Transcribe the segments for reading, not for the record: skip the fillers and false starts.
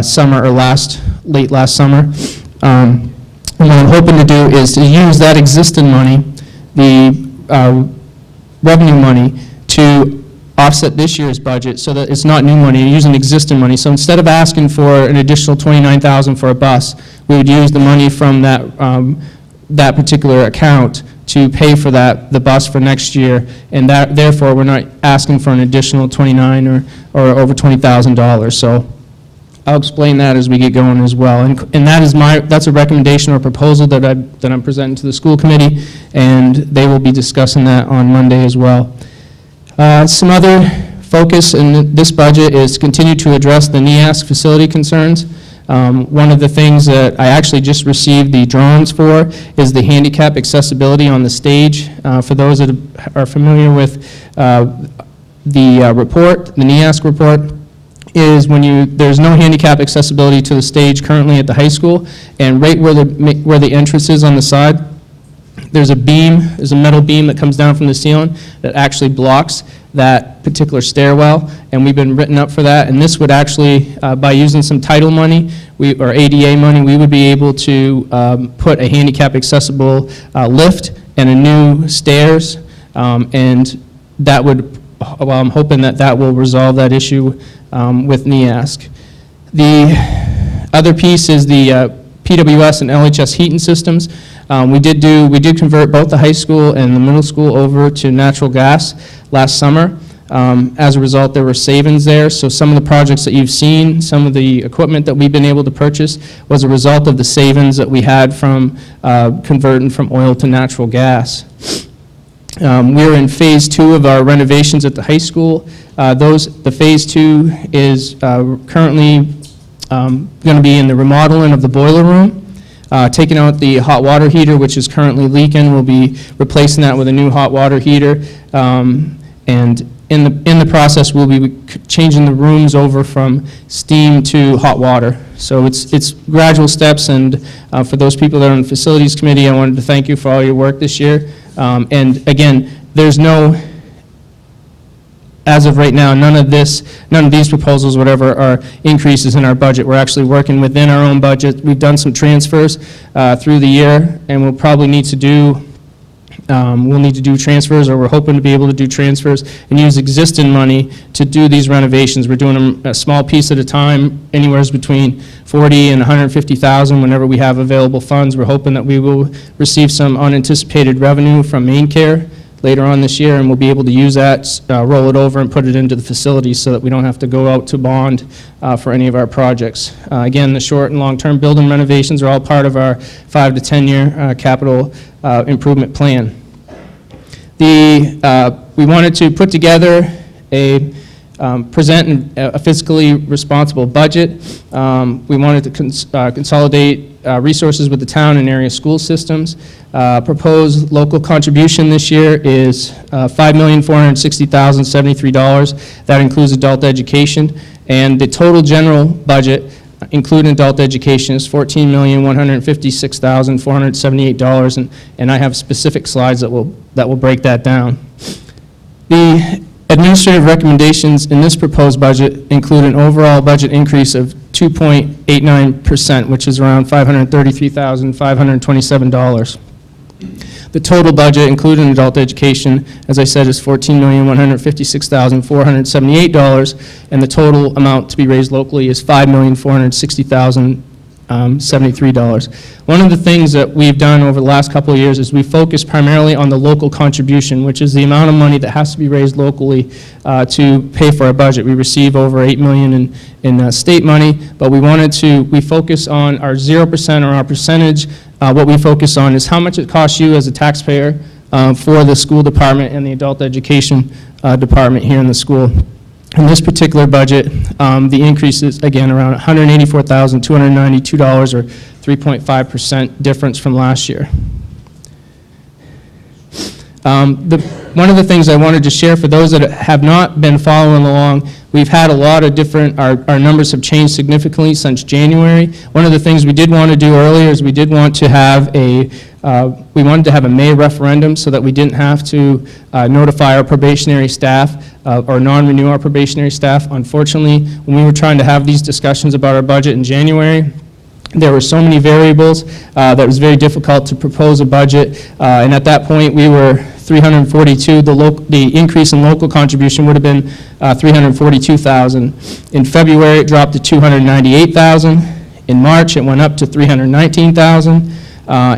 summer or late last summer. And what I'm hoping to do is to use that existing money, the revenue money, to offset this year's budget so that it's not new money, you're using existing money. So instead of asking for an additional $29,000 for a bus, we would use the money from that particular account to pay for the bus for next year, and that therefore we're not asking for an additional $29,000 or over $20,000. So I'll explain that as we get going as well, and that's a recommendation or proposal that I'm presenting to the school committee, and they will be discussing that on Monday as well. Some other focus in this budget is to continue to address the NEASC facility concerns. One of the things that I actually just received the drawings for is the handicap accessibility on the stage. For those that are familiar with the report, the NEASC report, is when there's no handicap accessibility to the stage currently at the high school, and right where the entrance is on the side, there's a metal beam that comes down from the ceiling that actually blocks that particular stairwell, and we've been written up for that. And this would actually, by using some title money or ADA money, we would be able to put a handicap accessible lift and a new stairs, and that would, well, I'm hoping that will resolve that issue with NEASC. The other piece is the PWS and LHS heating systems. We did convert both the high school and the middle school over to natural gas last summer. As a result, there were savings there. So some of the projects that you've seen, some of the equipment that we've been able to purchase was a result of the savings that we had from converting from oil to natural gas. We're in phase 2 of our renovations at the high school. The phase 2 is currently going to be in the remodeling of the boiler room. Taking out the hot water heater, which is currently leaking. We'll be replacing that with a new hot water heater. And in the process, we'll be changing the rooms over from steam to hot water. So it's gradual steps, and for those people that are on the facilities committee, I wanted to thank you for all your work this year. And again, there's no, as of right now, none of these proposals, whatever, are increases in our budget. We're actually working within our own budget. We've done some transfers through the year, and we'll probably need to do transfers, or we're hoping to be able to do transfers and use existing money to do these renovations. We're doing them a small piece at a time, anywhere between $40,000 and $150,000 whenever we have available funds. We're hoping that we will receive some unanticipated revenue from Main Care later on this year, and we'll be able to use that, roll it over, and put it into the facilities so that we don't have to go out to bond for any of our projects. Again, the short and long-term building renovations are all part of our 5 to 10-year capital improvement plan. We wanted to put together present a fiscally responsible budget. We wanted to consolidate resources with the town and area school systems. Proposed local contribution this year is $5,460,073. That includes adult education, and the total general budget, including adult education, is $14,156,478, and I have specific slides that will break that down. The administrative recommendations in this proposed budget include an overall budget increase of 2.89%, which is around $533,527. The total budget, including adult education, as I said, is $14,156,478, and the total amount to be raised locally is $5,460,073. One of the things that we've done over the last couple of years is we focus primarily on the local contribution, which is the amount of money that has to be raised locally to pay for our budget. We receive over $8 million in state money, but we focus on our 0% or our percentage. What we focus on is how much it costs you as a taxpayer for the school department and the adult education department here in the school. In this particular budget, the increase is, again, around $184,292, or 3.5% difference from last year. One of the things I wanted to share for those that have not been following along, we've had a lot of our numbers have changed significantly since January. One of the things we did want to do earlier is we did want to have a We wanted to have a May referendum so that we didn't have to notify our probationary staff or non-renew our probationary staff. Unfortunately, when we were trying to have these discussions about our budget in January, there were so many variables that it was very difficult to propose a budget, and at that point we were 342. The increase in local contribution would have been 342,000. In February, it dropped to 298,000. In March, it went up to 319,000.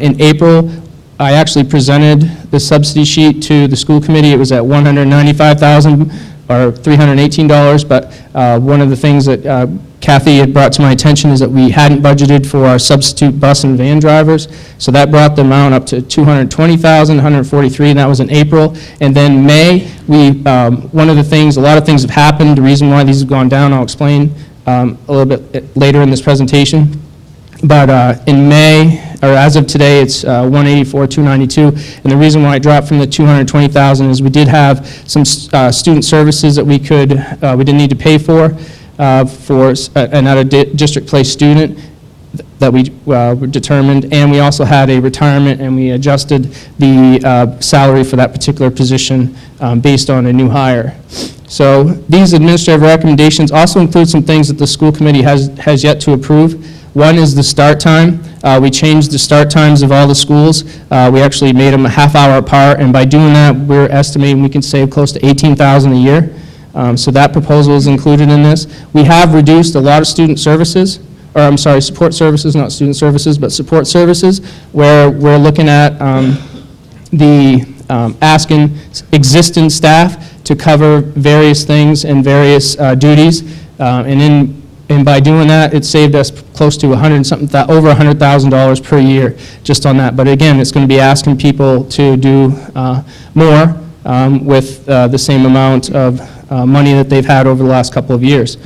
In April, I actually presented the subsidy sheet to the school committee. It was at 195,000 or $318, but one of the things that Kathy had brought to my attention is that we hadn't budgeted for our substitute bus and van drivers, so that brought the amount up to 220,000, 143, and that was in April. And then May, one of the things, a lot of things have happened. The reason why these have gone down, I'll explain a little bit later in this presentation. But in May, or as of today, it's 184,292, and the reason why it dropped from the 220,000 is we did have some student services that we didn't need to pay for another district place student that we determined, and we also had a retirement, and we adjusted the salary for that particular position based on a new hire. So these administrative recommendations also include some things that the school committee has yet to approve. One is the start time. We changed the start times of all the schools. We actually made them a half hour apart, and by doing that, we're estimating we can save close to $18,000 a year. So that proposal is included in this. We have reduced a lot of student services, or I'm sorry, support services, not student services, but support services, where we're looking at asking existing staff to cover various things and various duties, and by doing that, it saved us close to over $100,000 per year just on that. But again, it's going to be asking people to do more with the same amount of money that they've had over the last couple of years.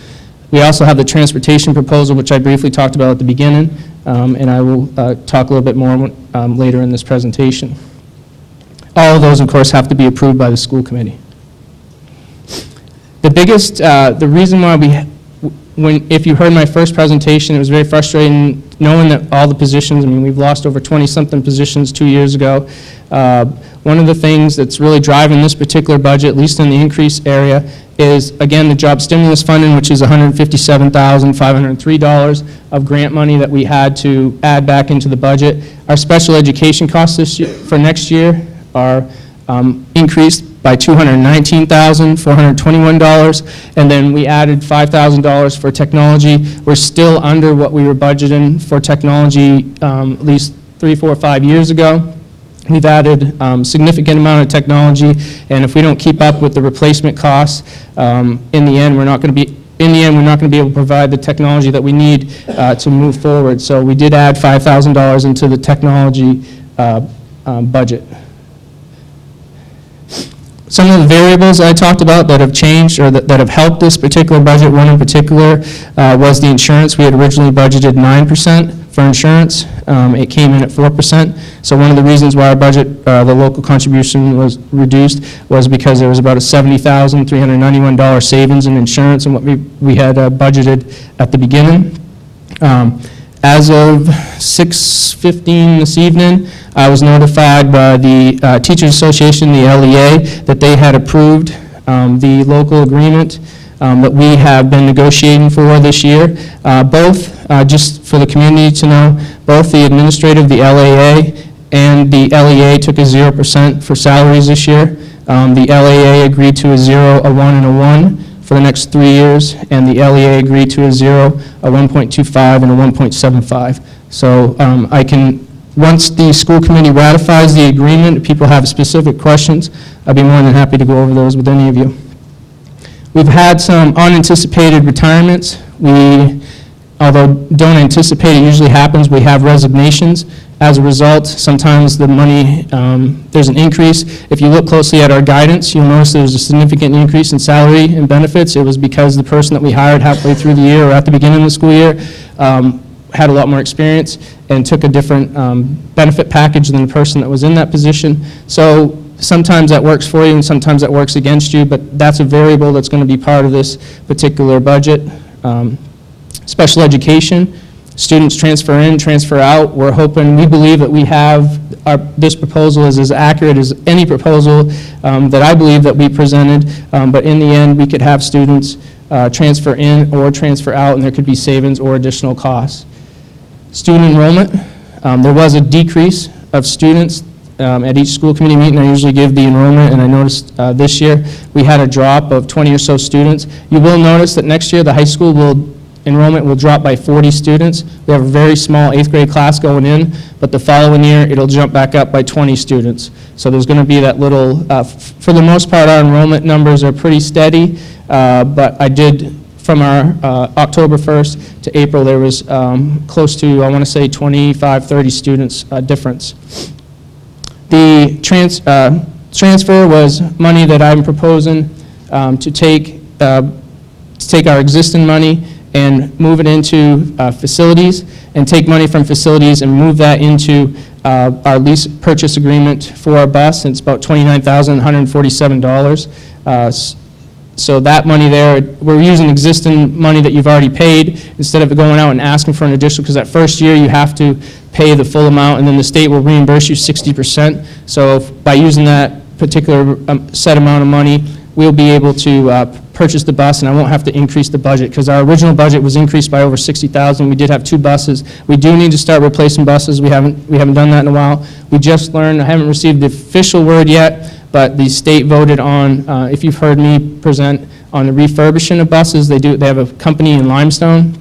We also have the transportation proposal, which I briefly talked about at the beginning, and I will talk a little bit more later in this presentation. All of those, of course, have to be approved by the school committee. The reason why if you heard my first presentation, it was very frustrating knowing that all the positions, we've lost over 20-something positions 2 years ago. One of the things that's really driving this particular budget, at least in the increase area, is, again, the job stimulus funding, which is $157,503 of grant money that we had to add back into the budget. Our special education costs this year, for next year, are increased by $219,421, and then we added $5,000 for technology. We're still under what we were budgeting for technology at least 3, 4, 5 years ago. We've added significant amount of technology, and if we don't keep up with the replacement costs, in the end, we're not going to be able to provide the technology that we need to move forward. So we did add $5,000 into the technology budget. Some of the variables I talked about that have changed or that have helped this particular budget, one in particular, was the insurance. We had originally budgeted 9% for insurance. It came in at 4%. So one of the reasons why our budget, the local contribution was reduced, was because there was about a $70,391 savings in insurance and what we had budgeted at the beginning. As of 6:15 this evening, I was notified by the Teachers Association, the LEA, that they had approved the local agreement that we have been negotiating for this year. Just for the community to know, both the administrative, the LAA, and the LEA took a 0% for salaries this year. The LAA agreed to a 0, a 1, and a 1 for the next 3 years, and the LEA agreed to a 0, a 1.25, and a 1.75. So once the school committee ratifies the agreement, if people have specific questions, I'd be more than happy to go over those with any of you. We've had some unanticipated retirements. Although don't anticipate, it usually happens, we have resignations. As a result, sometimes the money, there's an increase. If you look closely at our guidance, you'll notice there's a significant increase in salary and benefits. It was because the person that we hired halfway through the year or at the beginning of the school year had a lot more experience and took a different benefit package than the person that was in that position. So sometimes that works for you and sometimes that works against you, but that's a variable that's going to be part of this particular budget. Special education. students transfer in, transfer out. We believe that we have, this proposal is as accurate as any proposal that I believe that we presented, but in the end, we could have students transfer in or transfer out, and there could be savings or additional costs. Student enrollment, there was a decrease of students at each school committee meeting. I usually give the enrollment, and I noticed this year we had a drop of 20 or so students. You will notice that next year the high school enrollment will drop by 40 students. We have a very small 8th grade class going in, but the following year it'll jump back up by 20 students. So there's going to be that little, for the most part our enrollment numbers are pretty steady, but I did, from our October 1st to April, there was close to, I want to say 25, 30 students difference. The transfer was money that I'm proposing to take our existing money and move it into facilities, and take money from facilities and move that into our lease purchase agreement for our bus. And it's about $29,147. So that money there, we're using existing money that you've already paid instead of going out and asking for an additional, because that first year you have to pay the full amount, and then the state will reimburse you 60%. So by using that particular set amount of money, we'll be able to purchase the bus, and I won't have to increase the budget, because our original budget was increased by over $60,000. We did have 2 buses. We do need to start replacing buses. We haven't done that in a while. We just learned, I haven't received the official word yet, but the state voted on, if you've heard me present, on the refurbishing of buses. They have a company in Limestone,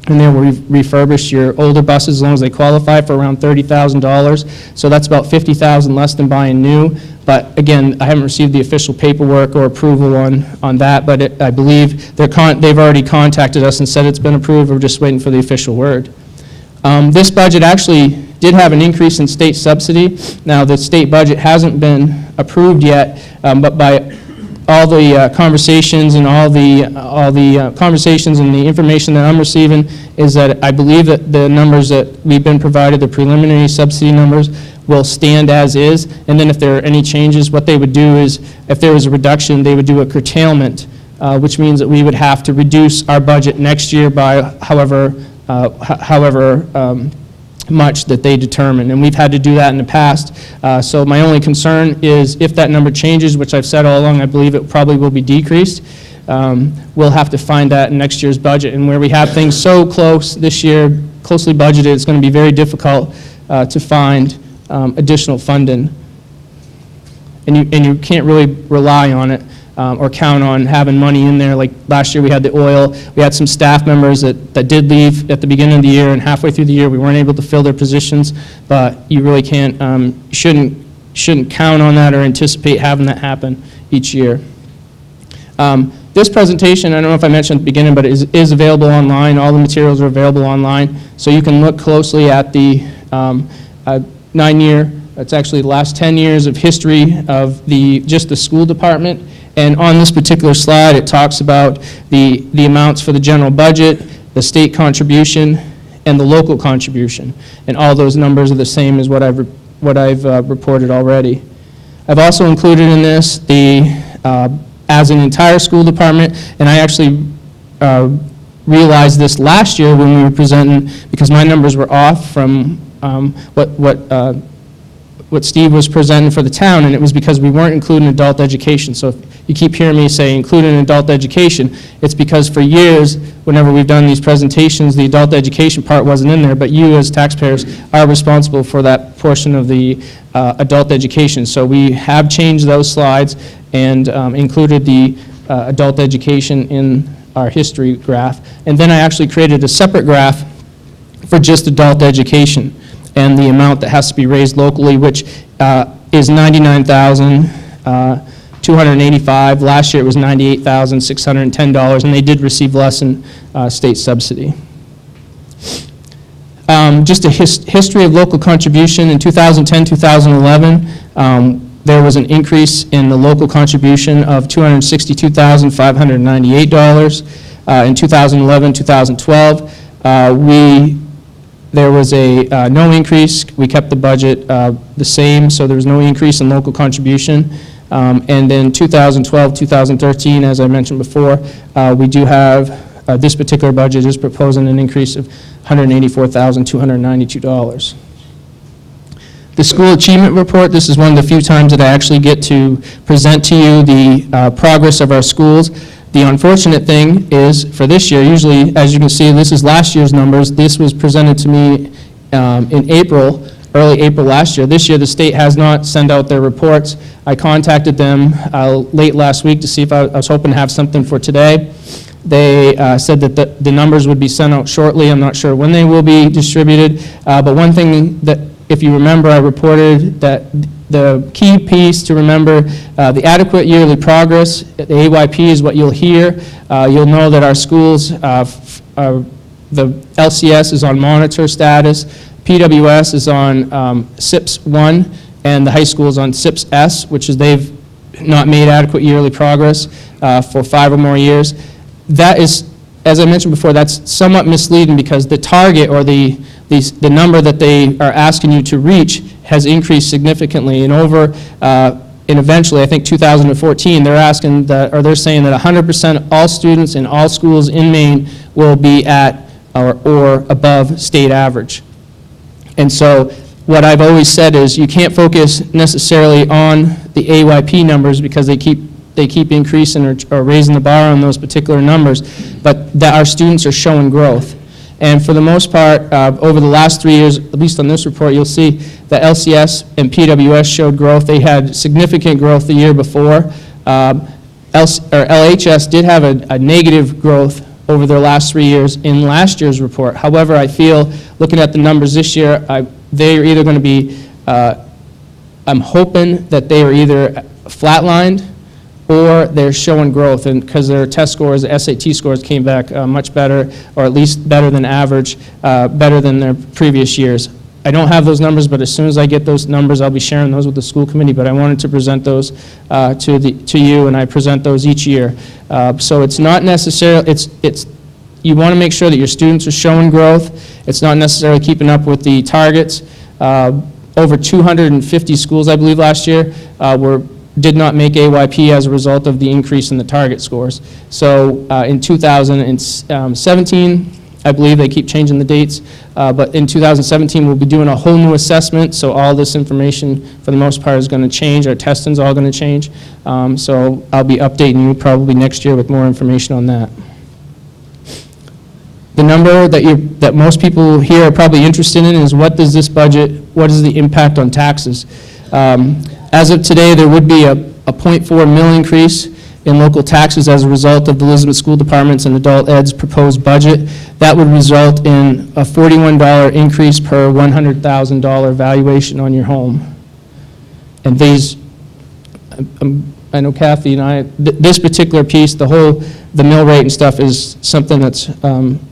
and they will refurbish your older buses as long as they qualify for around $30,000. So that's about $50,000 less than buying new. But again, I haven't received the official paperwork or approval on that, but I believe they've already contacted us and said it's been approved. We're just waiting for the official word. This budget actually did have an increase in state subsidy. Now, the state budget hasn't been approved yet, but by all the conversations and all the conversations and the information that I'm receiving is that I believe that the numbers that we've been provided, the preliminary subsidy numbers, will stand as is, and then if there are any changes, what they would do is, if there was a reduction, they would do a curtailment, which means that we would have to reduce our budget next year by however much that they determine, and we've had to do that in the past. So my only concern is if that number changes, which I've said all along, I believe it probably will be decreased. We'll have to find that in next year's budget, and where we have things so close this year, closely budgeted, it's going to be very difficult to find additional funding, and you can't really rely on it or count on having money in there. Like last year we had the oil, we had some staff members that did leave at the beginning of the year, and halfway through the year we weren't able to fill their positions, but you really can't, shouldn't count on that or anticipate having that happen each year. This presentation, I don't know if I mentioned at the beginning, but it is available online. All the materials are available online, so you can look closely at the 9-year, it's actually the last 10 years of history of just the school department. And on this particular slide, it talks about the amounts for the general budget, the state contribution, and the local contribution. And all those numbers are the same as what I've reported already. I've also included in this as an entire school department, and I actually realized this last year when we were presenting, because my numbers were off from what Steve was presenting for the town, and it was because we weren't including adult education. So if you keep hearing me say including adult education, it's because for years, whenever we've done these presentations, the adult education part wasn't in there, but you as taxpayers are responsible for that portion of the adult education. So we have changed those slides and included the adult education in our history graph. And then I actually created a separate graph for just adult education and the amount that has to be raised locally, which is $99,285. Last year it was $98,610, and they did receive less in state subsidy. Just a history of local contribution. In 2010-2011, there was an increase in the local contribution of $262,598. In 2011-2012, there was a no increase. We kept the budget the same, so there was no increase in local contribution. And then 2012-2013, as I mentioned before, we do have this particular budget is proposing an increase of $184,292. The school achievement report, this is one of the few times that I actually get to present to you the progress of our schools. The unfortunate thing is, for this year, usually, as you can see, this is last year's numbers. This was presented to me in April, early April last year. This year, the state has not sent out their reports. I contacted them late last week to see if I was hoping to have something for today. They said that the numbers would be sent out shortly. I'm not sure when they will be distributed. But one thing that, if you remember, I reported that the key piece to remember, the adequate yearly progress, the AYP is what you'll hear. You'll know that our schools, the LCS is on monitor status, PWS is on SIPS 1, and the high school is on SIPS S, which is they've not made adequate yearly progress for 5 or more years. That is, as I mentioned before, that's somewhat misleading because the target or the number that they are asking you to reach has increased significantly, and eventually, I think 2014, they're asking that, or they're saying that 100% of all students in all schools in Maine will be at or above state average. And so what I've always said is you can't focus necessarily on the AYP numbers because they keep increasing or raising the bar on those particular numbers, but that our students are showing growth. And for the most part, over the last 3 years, at least on this report, you'll see that LCS and PWS showed growth. They had significant growth the year before. LHS did have a negative growth over their last 3 years in last year's report. However, I feel, looking at the numbers this year, they are either going to be, I'm hoping that they are either flatlined or they're showing growth, and because their test scores, the SAT scores came back much better, or at least better than average, better than their previous years. I don't have those numbers, but as soon as I get those numbers, I'll be sharing those with the school committee, but I wanted to present those to you, and I present those each year. So it's not necessarily, you want to make sure that your students are showing growth. It's not necessarily keeping up with the targets. Over 250 schools, I believe, last year did not make AYP as a result of the increase in the target scores. So in 2017, I believe they keep changing the dates, but in 2017 we'll be doing a whole new assessment, so all this information for the most part is going to change. Our testing's all going to change. So I'll be updating you probably next year with more information on that. The number that most people here are probably interested in is what is the impact on taxes? As of today, there would be a 0.4 mil increase in local taxes as a result of the Lisbon School Department's and Adult Ed's proposed budget. That would result in a $41 increase per $100,000 valuation on your home. And these, I know Kathy and I, this particular piece, the mill rate and stuff is something that's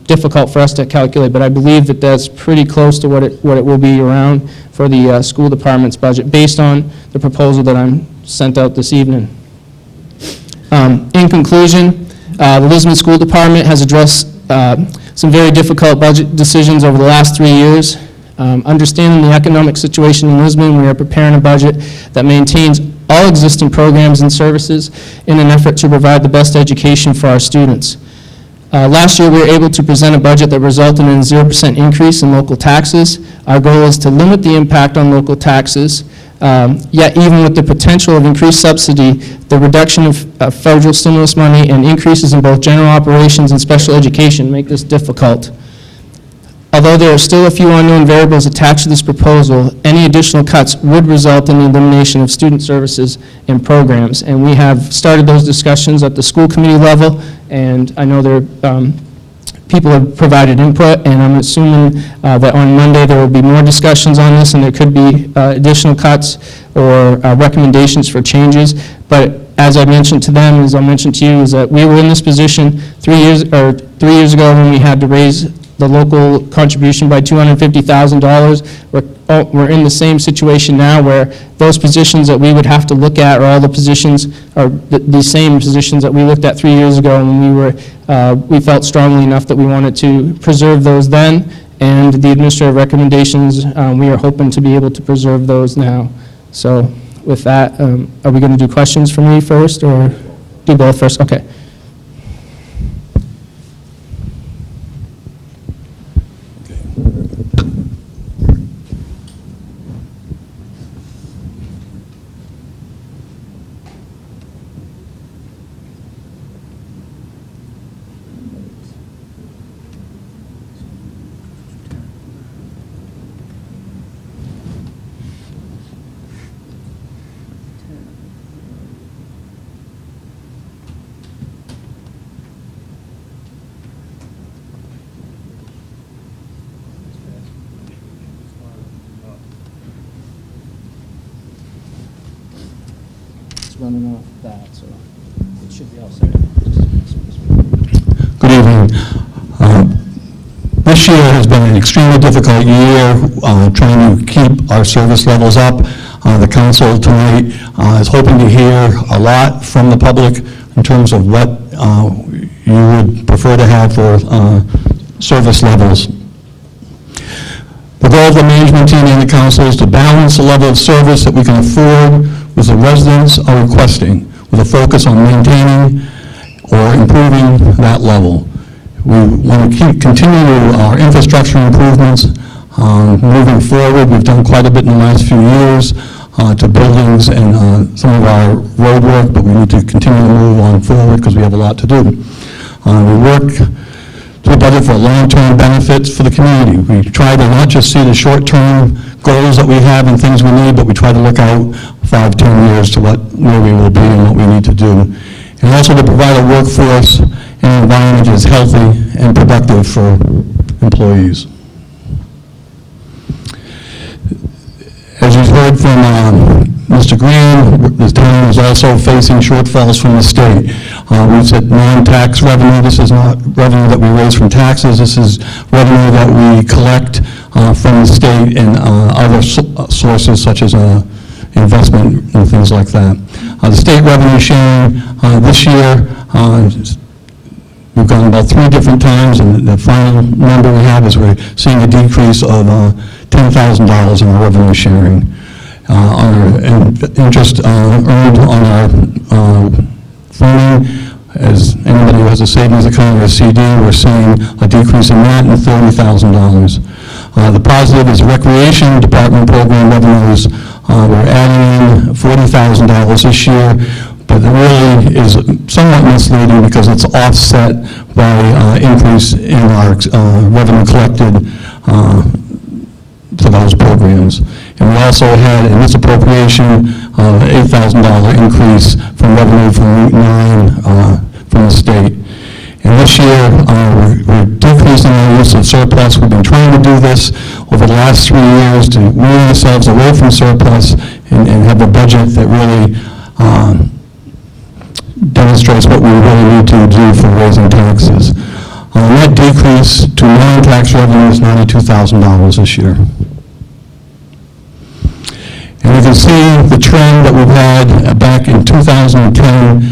difficult for us to calculate, but I believe that that's pretty close to what it will be around for the school department's budget based on the proposal that I'm sent out this evening. In conclusion, the Lisbon School Department has addressed some very difficult budget decisions over the last 3 years. Understanding the economic situation in Lisbon, we are preparing a budget that maintains all existing programs and services in an effort to provide the best education for our students. Last year, we were able to present a budget that resulted in a 0% increase in local taxes. Our goal is to limit the impact on local taxes, yet even with the potential of increased subsidy, the reduction of federal stimulus money and increases in both general operations and special education make this difficult. Although there are still a few unknown variables attached to this proposal, any additional cuts would result in the elimination of student services and programs. And we have started those discussions at the school committee level, and I know people have provided input, and I'm assuming that on Monday there will be more discussions on this, and there could be additional cuts or recommendations for changes. But as I mentioned to them, as I'll mention to you, is that we were in this position 3 years ago when we had to raise the local contribution by $250,000. We're in the same situation now where those positions that we would have to look at are all the positions, or the same positions that we looked at 3 years ago, and we felt strongly enough that we wanted to preserve those then, and the administrative recommendations, we are hoping to be able to preserve those now. So with that, are we going to do questions for me first, or do both first? Okay. It's running off that, so it should be all set. Good evening. This year has been an extremely difficult year trying to keep our service levels up. The council tonight is hoping to hear a lot from the public in terms of what you would prefer to have for service levels. The goal of the management team and the council is to balance the level of service that we can afford with the residents are requesting, with a focus on maintaining or improving that level. We want to continue our infrastructure improvements moving forward. We've done quite a bit in the last few years to buildings and some of our road work, but we need to continue to move on forward because we have a lot to do. We work to a budget for long-term benefits for the community. We try to not just see the short-term goals that we have and things we need, but we try to look out 5, 10 years to where we will be and what we need to do. And also to provide a workforce and an environment that is healthy and productive for employees. As you've heard from Mr. Green, the town is also facing shortfalls from the state. We've said non-tax revenue. This is not revenue that we raise from taxes. This is revenue that we collect from the state and other sources such as investment and things like that. The state revenue sharing this year, we've gone about 3 different times, and the final number we have is we're seeing a decrease of $10,000 in our revenue sharing. Our interest earned on our funding, as anybody who has a savings account or a CD, we're seeing a decrease in that and $30,000. The positive is recreation department program revenues. We're adding in $40,000 this year, but it really is somewhat misleading because it's offset by increase in our revenue collected for those programs. And we also had in this appropriation $8,000 increase from revenue from Route 9 from the state. And this year we're decreasing the use of surplus. We've been trying to do this over the last 3 years to wean ourselves away from surplus and have a budget that really demonstrates what we really need to do for raising taxes. Net decrease to non-tax revenue is $92,000 this year. And you can see the trend that we've had back in 2010.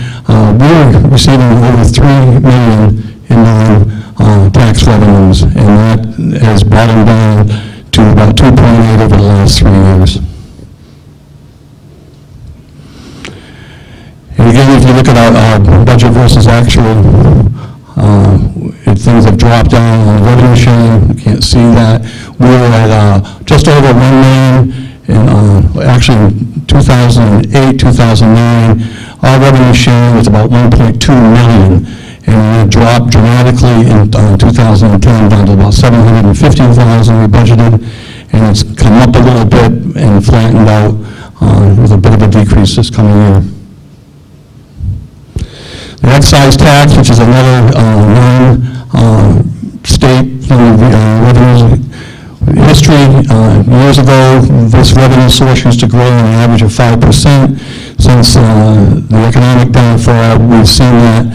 We were receiving over $3 million in non-tax revenues, and that has bottomed down to about 2.8 over the last 3 years. And again, if you look at our budget versus actual, things have dropped down on revenue sharing. You can't see that. We were at just over $1 million in actually in 2008, 2009. Our revenue sharing was about $1.2 million, and it dropped dramatically in 2010 down to about $750,000 we budgeted, and it's come up a little bit and flattened out with a bit of a decrease this coming year. The excise tax, which is another non-state revenue history, years ago, this revenue source used to grow on an average of 5%. Since the economic downfall, we've seen that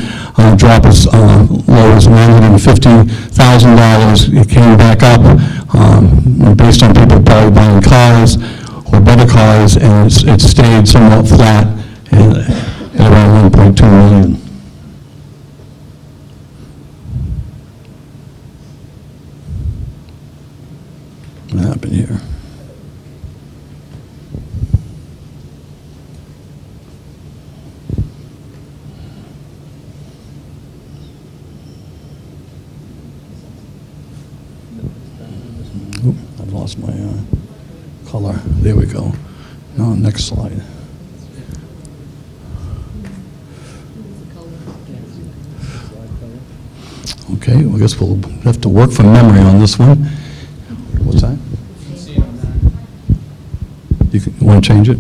drop as low as $950,000. It came back up based on people probably buying cars or better cars, and it stayed somewhat flat at around $1.2 million. What happened here? Oop, I've lost my color. There we go. No, next slide. Okay, well, I guess we'll have to work from memory on this one. What's that? You want to change it?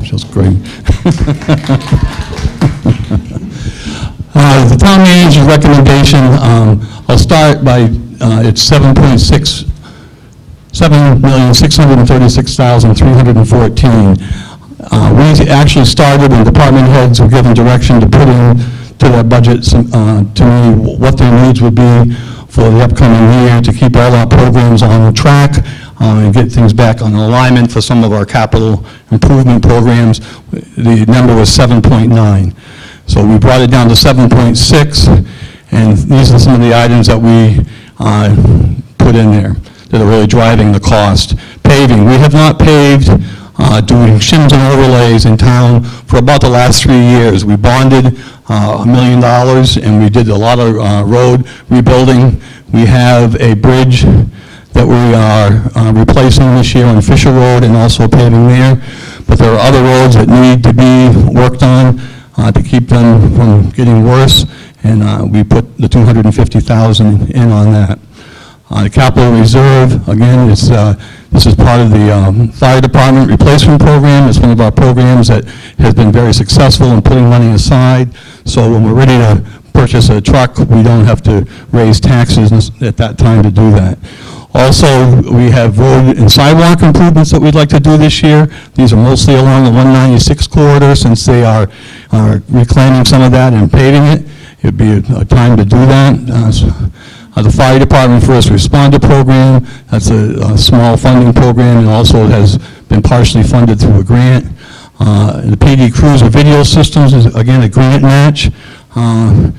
Feels great. The town manager's recommendation, I'll start by, it's 7.6 $7,636,314. We actually started, and department heads were given direction to put in to their budget to me what their needs would be for the upcoming year to keep all our programs on track and get things back on alignment for some of our capital improvement programs. The number was 7.9. So we brought it down to 7.6, and these are some of the items that we put in there that are really driving the cost. Paving, we have not paved doing shims and overlays in town for about the last 3 years. We bonded $1 million, and we did a lot of road rebuilding. We have a bridge that we are replacing this year on Fisher Road and also paving there. But there are other roads that need to be worked on to keep them from getting worse, and we put the $250,000 in on that. The capital reserve, again, this is part of the fire department replacement program. It's one of our programs that has been very successful in putting money aside. So when we're ready to purchase a truck, we don't have to raise taxes at that time to do that. Also, we have road and sidewalk improvements that we'd like to do this year. These are mostly along the 196 corridor, since they are reclaiming some of that and paving it. It'd be a time to do that. The fire department first responder program, that's a small funding program, and also has been partially funded through a grant. The PD cruiser video systems is, again, a grant match. And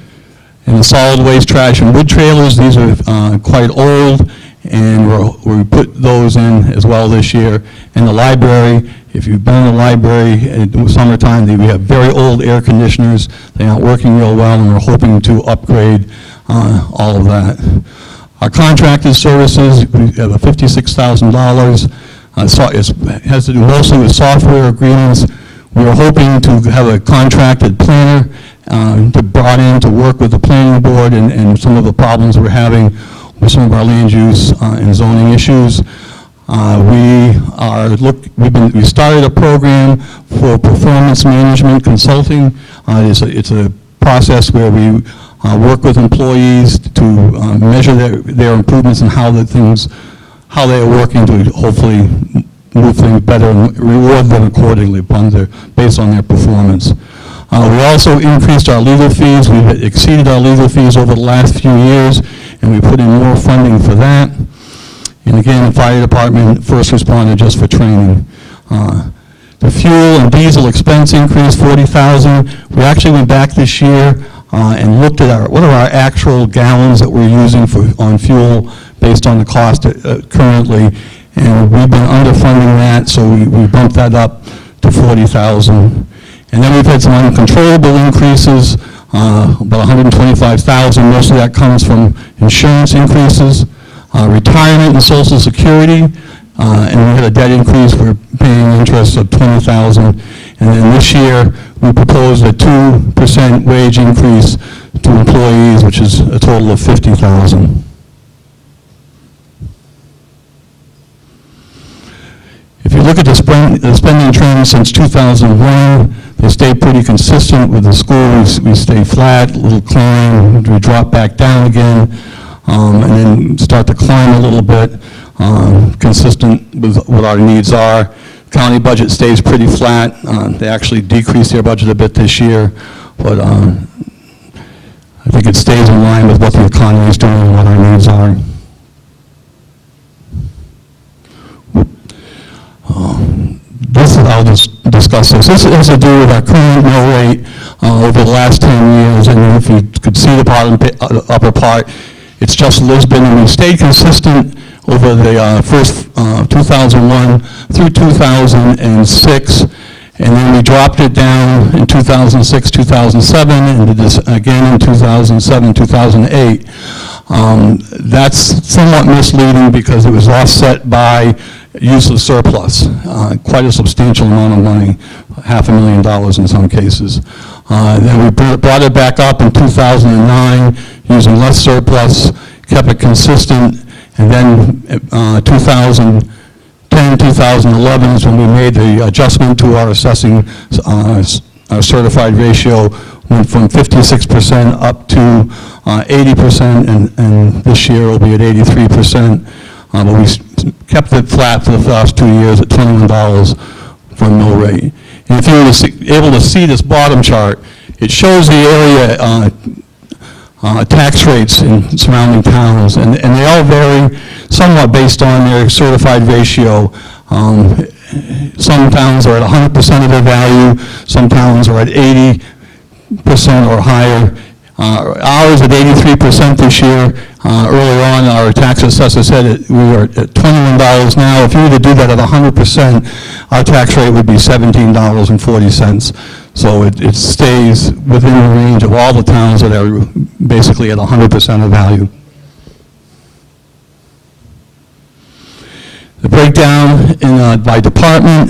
the solid waste, trash, and wood trailers, these are quite old, and we put those in as well this year. And the library, if you've been in the library in the summertime, we have very old air conditioners. They aren't working real well, and we're hoping to upgrade all of that. Our contracted services, we have a $56,000. It has to do mostly with software agreements. We are hoping to have a contracted planner brought in to work with the planning board and some of the problems we're having with some of our land use and zoning issues. We started a program for performance management consulting. It's a process where we work with employees to measure their improvements and how they are working to hopefully move things better and reward them accordingly based on their performance. We also increased our legal fees. We've exceeded our legal fees over the last few years, and we put in more funding for that. And again, the fire department, first responder, just for training. The fuel and diesel expense increased $40,000. We actually went back this year and looked at what are our actual gallons that we're using on fuel based on the cost currently, and we've been underfunding that, so we bumped that up to $40,000. And then we've had some uncontrollable increases, about $125,000. Most of that comes from insurance increases, retirement and Social Security, and we had a debt increase. We're paying interest of $20,000. And then this year, we proposed a 2% wage increase to employees, which is a total of $50,000. If you look at the spending trends since 2001, they stay pretty consistent with the school. We stay flat, a little climb, we drop back down again, and then start to climb a little bit, consistent with what our needs are. County budget stays pretty flat. They actually decreased their budget a bit this year, but I think it stays in line with what the economy is doing and what our needs are. I'll just discuss this. This has to do with our current mill rate over the last 10 years, and if you could see the upper part, it's just Lisbon, and we stayed consistent over the first 2001 through 2006, and then we dropped it down in 2006, 2007, and did this again in 2007, 2008. That's somewhat misleading because it was offset by use of surplus, quite a substantial amount of money, $500,000 in some cases. Then we brought it back up in 2009 using less surplus, kept it consistent, and then 2010, 2011 is when we made the adjustment to our assessing, our certified ratio went from 56% up to 80%, and this year will be at 83%. But we kept it flat for the last 2 years at $21 for a mill rate. And if you were able to see this bottom chart, it shows the area tax rates in surrounding towns, and they all vary somewhat based on their certified ratio. Some towns are at 100% of their value, some towns are at 80% or higher. Ours at 83% this year. Earlier on, our tax assessor said we were at $21 now. If you were to do that at 100%, our tax rate would be $17.40. So it stays within the range of all the towns that are basically at 100% of value. The breakdown by department,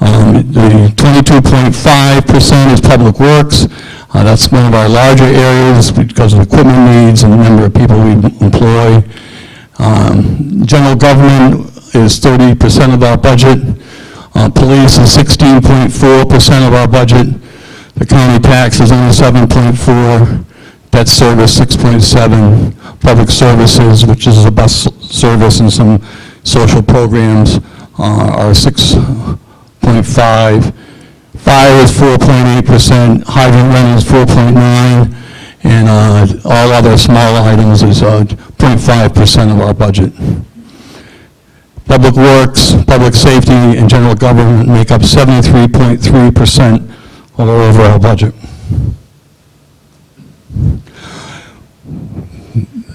the 22.5% is public works. That's one of our larger areas because of equipment needs and the number of people we employ. General government is 30% of our budget. Police is 16.4% of our budget. The county tax is only 7.4%. Debt service 6.7%. Public services, which is a bus service and some social programs, are 6.5%. Fire is 4.8%, hydrant rentals 4.9%, and all other small items is 0.5% of our budget. Public works, public safety, and general government make up 73.3% of our overall budget.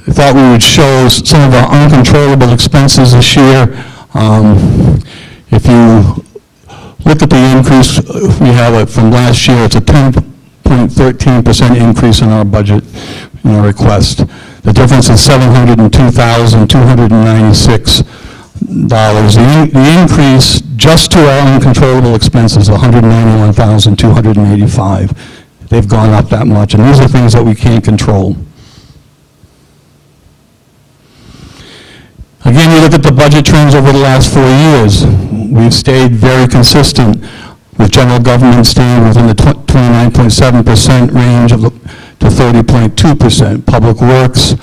I thought we would show some of our uncontrollable expenses this year. If you look at the increase we have from last year, it's a 10.13% increase in our budget, in our request. The difference is $702,296. The increase just to our uncontrollable expenses is $191,285. They've gone up that much, and these are things that we can't control. Again, you look at the budget trends over the last 4 years. We've stayed very consistent with general government staying within the 29.7% range to 30.2%. Public works,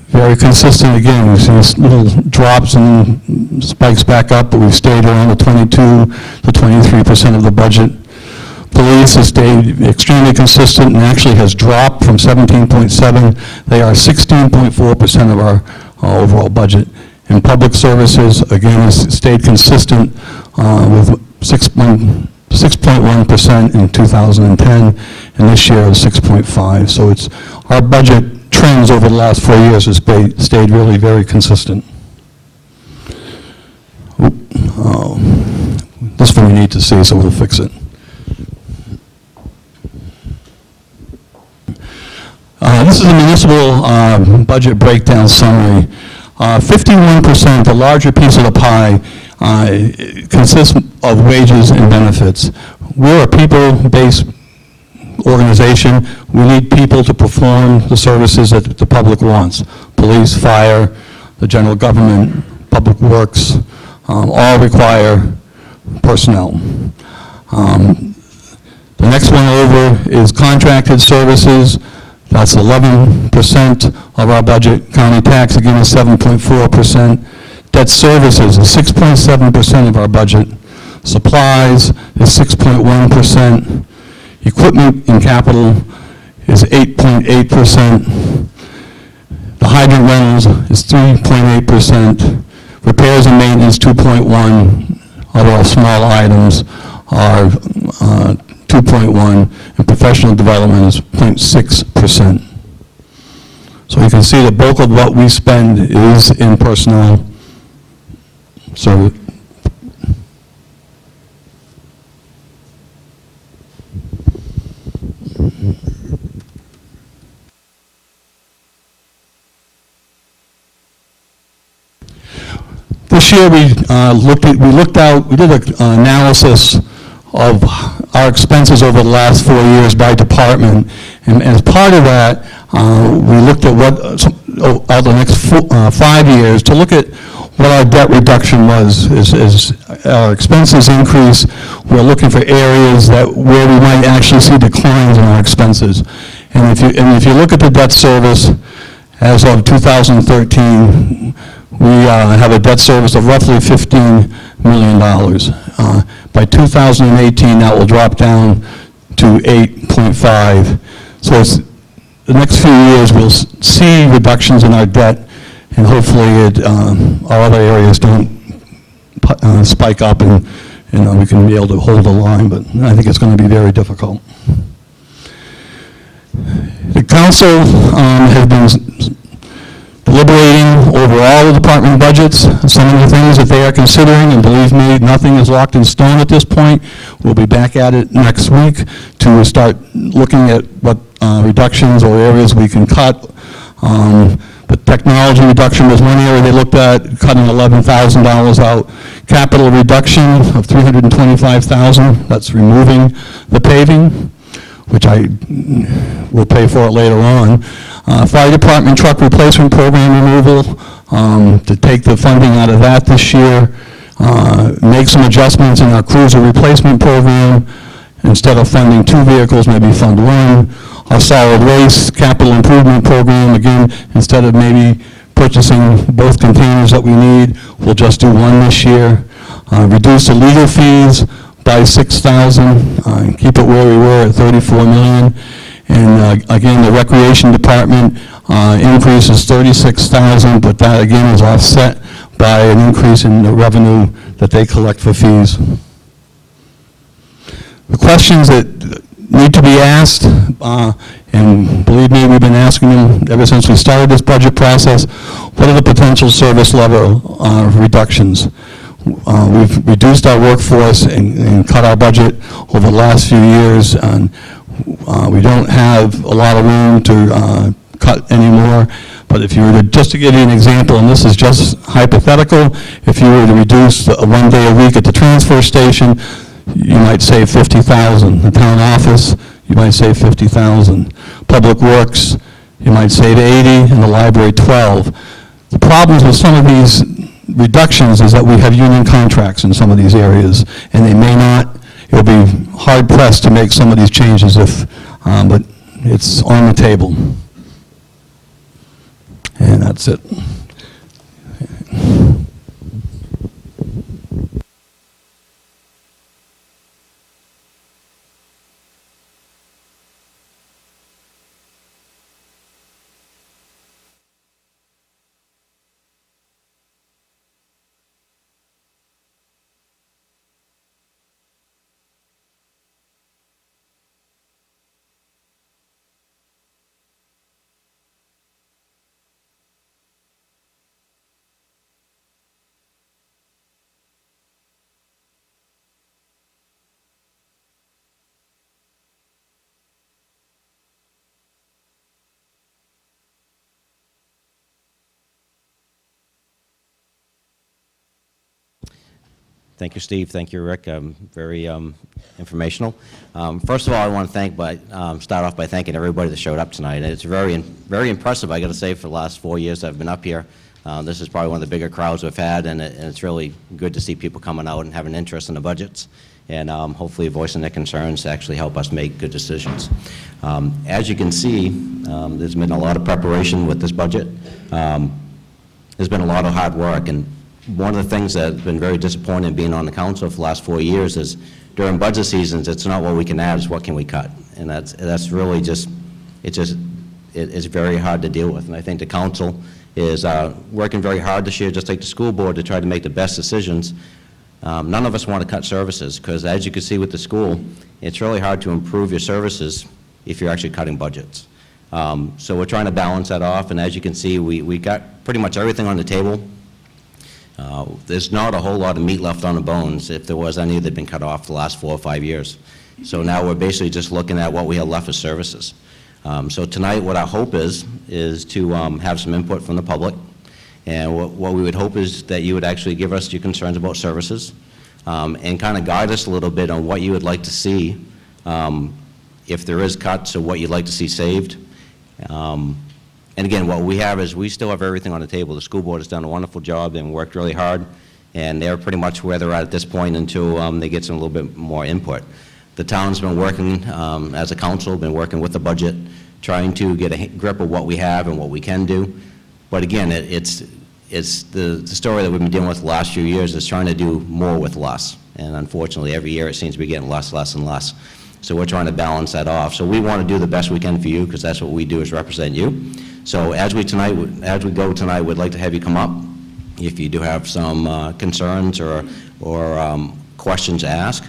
very consistent again. We've seen little drops and spikes back up, but we've stayed around the 22 to 23% of the budget. Police has stayed extremely consistent and actually has dropped from 17.7. They are 16.4% of our overall budget. And public services, again, has stayed consistent with 6.1% in 2010, and this year is 6.5. So it's our budget trends over the last 4 years has stayed really very consistent. This one we need to see, so we'll fix it. This is a municipal budget breakdown summary. 51%, the larger piece of the pie, consists of wages and benefits. We're a people-based organization. We need people to perform the services that the public wants. Police, fire, the general government, public works, all require personnel. The next one over is contracted services. That's 11% of our budget. County tax, again, is 7.4%. Debt services is 6.7% of our budget. Supplies is 6.1%. Equipment and capital is 8.8%. The hydrant rentals is 3.8%. Repairs and maintenance, 2.1%. Of our small items are 2.1%, and professional development is 0.6%. So you can see the bulk of what we spend is in personnel. So this year we did an analysis of our expenses over the last 4 years by department, and as part of that, we looked at what the next 5 years to look at what our debt reduction was. As our expenses increase, we're looking for areas where we might actually see declines in our expenses. And if you look at the debt service, as of 2013, we have a debt service of roughly $15 million. By 2018, that will drop down to 8.5. So the next few years, we'll see reductions in our debt, and hopefully our other areas don't spike up, and we can be able to hold the line, but I think it's going to be very difficult. The council has been deliberating over all the department budgets, some of the things that they are considering, and believe me, nothing is locked in stone at this point. We'll be back at it next week to start looking at what reductions or areas we can cut. But technology reduction was one area they looked at, cutting $11,000 out. Capital reduction of $325,000, that's removing the paving, which I will pay for it later on. Fire department truck replacement program removal, to take the funding out of that this year. Make some adjustments in our cruiser replacement program. Instead of funding 2 vehicles, maybe fund 1. Our solid waste capital improvement program, again, instead of maybe purchasing both containers that we need, we'll just do 1 this year. Reduce the legal fees by $6,000, keep it where we were at $34 million. And again, the recreation department increase is $36,000, but that again is offset by an increase in the revenue that they collect for fees. The questions that need to be asked, and believe me, we've been asking them ever since we started this budget process, what are the potential service level reductions? We've reduced our workforce and cut our budget over the last few years, and we don't have a lot of room to cut anymore. But if you were to, just to give you an example, and this is just hypothetical, if you were to reduce 1 day a week at the transfer station, you might save $50,000. The town office, you might save $50,000. Public Works, you might save $80,000, and the library $12,000. The problems with some of these reductions is that we have union contracts in some of these areas, and they may not. It'll be hard pressed to make some of these changes if, but it's on the table. And that's it. Thank you, Steve. Thank you, Rick. Very informational. First of all, I want to start off by thanking everybody that showed up tonight. It's very impressive, I got to say, for the last 4 years I've been up here. This is probably one of the bigger crowds we've had, and it's really good to see people coming out and having interest in the budgets, and hopefully voicing their concerns to actually help us make good decisions. As you can see, there's been a lot of preparation with this budget. There's been a lot of hard work, and one of the things that's been very disappointing being on the council for the last 4 years is during budget seasons, it's not what we can add, it's what can we cut. And that's really it's very hard to deal with. And I think the council is working very hard this year, just like the school board, to try to make the best decisions. None of us want to cut services, because as you can see with the school, it's really hard to improve your services if you're actually cutting budgets. So we're trying to balance that off, and as you can see, we got pretty much everything on the table. There's not a whole lot of meat left on the bones, if there was any that had been cut off the last 4 or 5 years. So now we're basically just looking at what we have left as services. So tonight, what our hope is to have some input from the public. And what we would hope is that you would actually give us your concerns about services, and kind of guide us a little bit on what you would like to see, if there is cuts, or what you'd like to see saved. And again, what we have is we still have everything on the table. The school board has done a wonderful job and worked really hard, and they're pretty much where they're at this point until they get some a little bit more input. The town's been working, as a council, been working with the budget, trying to get a grip of what we have and what we can do. But again, it's it's the story that we've been dealing with the last few years is trying to do more with less. And unfortunately, every year it seems to be getting less, and less. So we're trying to balance that off. So we want to do the best we can for you, because that's what we do, is represent you. So as we go tonight, we'd like to have you come up. If you do have some concerns or questions to ask,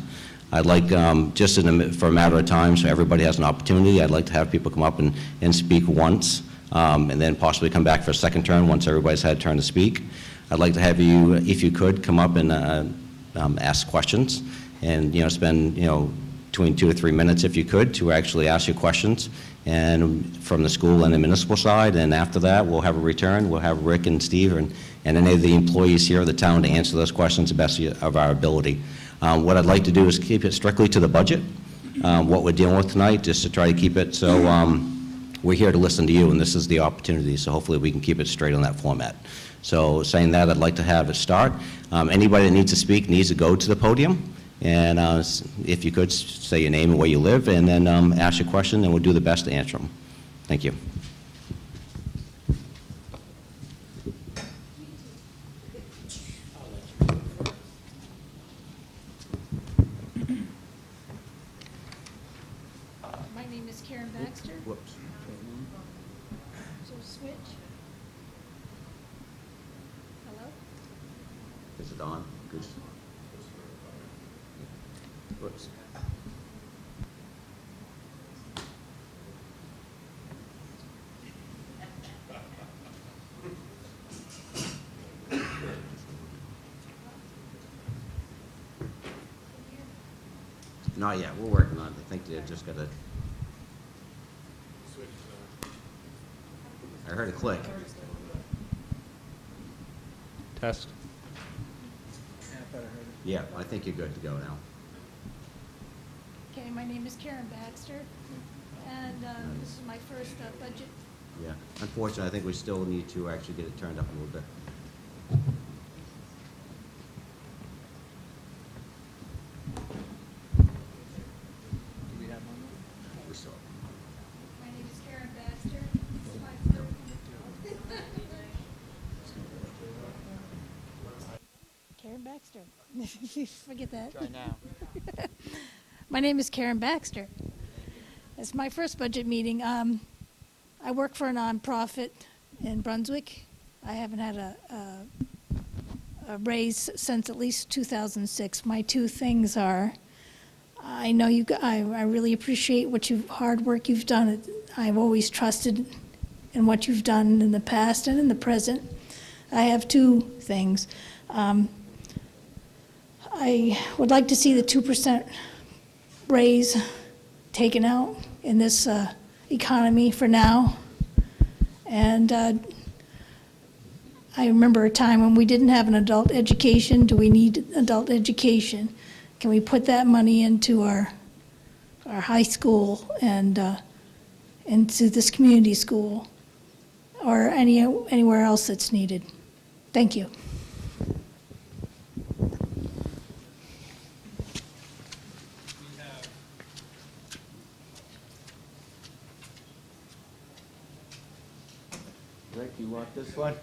I'd like, just for a matter of time, so everybody has an opportunity, I'd like to have people come up and speak once, and then possibly come back for a second turn once everybody's had a turn to speak. I'd like to have you, if you could, come up and ask questions, and, spend, between 2 to 3 minutes, if you could, to actually ask your questions, and from the school and the municipal side. And after that, we'll have a return. We'll have Rick and Steve and any of the employees here of the town to answer those questions to the best of our ability. What I'd like to do is keep it strictly to the budget, what we're dealing with tonight, just to try to keep it so we're here to listen to you, and this is the opportunity, so hopefully we can keep it straight on that format. So saying that, I'd like to have it start. Anybody that needs to speak needs to go to the podium, and if you could, say your name and where you live, and then ask your question, and we'll do the best to answer them. Thank you. My name is Karen Baxter. Whoops. So switch. Hello? Is it on? Good. Whoops. Not yet, we're working on it. I think they just got to. I heard a click. Test. Yeah, I think you're good to go now. Okay, my name is Karen Baxter, and this is my first budget. Yeah, unfortunately, I think we still need to actually get it turned up a little bit. We still- My name is Karen Baxter. This is my first. Karen Baxter. Forget that. Try now. My name is Karen Baxter. It's my first budget meeting. I work for a nonprofit in Brunswick. I haven't had a raise since at least 2006. My two things are, I know I really appreciate hard work you've done. I've always trusted in what you've done in the past and in the present. I have two things. I would like to see the 2% raise taken out in this economy for now. And I remember a time when we didn't have an adult education. Do we need adult education? Can we put that money into our high school and into this community school or anywhere else that's needed? Thank you. Rick, you want this one?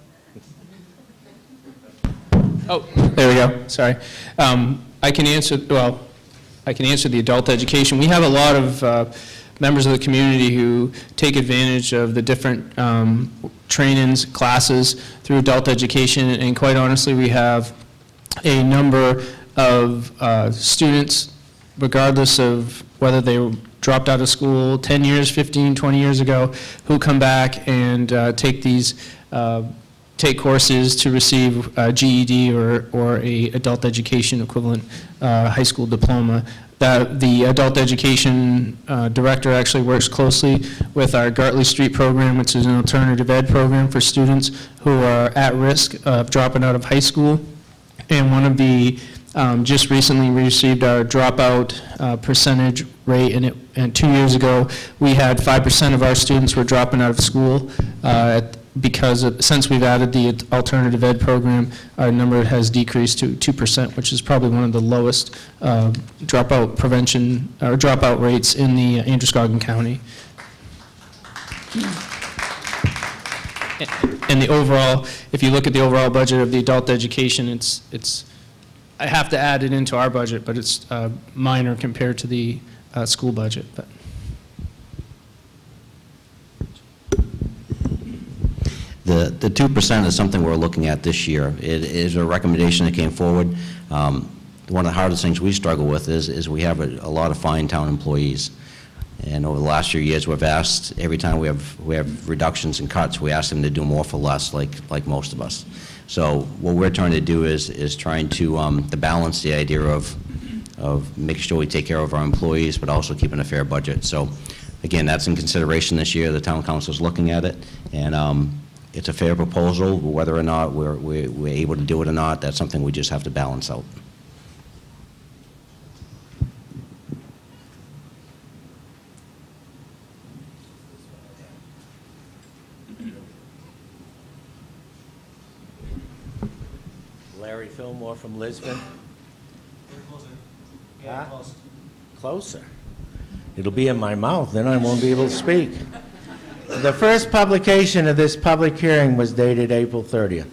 Oh, there we go, sorry. I can answer the adult education. We have a lot of members of the community who take advantage of the different trainings, classes through adult education, and quite honestly, we have a number of students, regardless of whether they dropped out of school 10 years, 15, 20 years ago, who come back and take courses to receive a GED or a adult education equivalent high school diploma. The adult education director actually works closely with our Gartley Street program, which is an alternative ed program for students who are at risk of dropping out of high school. And one of the, just recently we received our dropout percentage rate, and 2 years ago we had 5% of our students were dropping out of school. Since we've added the alternative ed program, our number has decreased to 2%, which is probably one of the lowest dropout prevention or dropout rates in the Androscoggin County. And the overall, if you look at the overall budget of the adult education, it's I have to add it into our budget, but it's minor compared to the school budget. But The 2% is something we're looking at this year. It is a recommendation that came forward. One of the hardest things we struggle with is we have a lot of fine town employees. And over the last few years, we've asked, every time we have reductions and cuts, we ask them to do more for less, like most of us. So what we're trying to do is trying to balance the idea of making sure we take care of our employees, but also keeping a fair budget. So again, that's in consideration this year. The town council is looking at it, and it's a fair proposal. Whether or not we're able to do it or not, that's something we just have to balance out. Larry Fillmore from Lisbon. Huh? Closer. It'll be in my mouth, then I won't be able to speak. The first publication of this public hearing was dated April 30th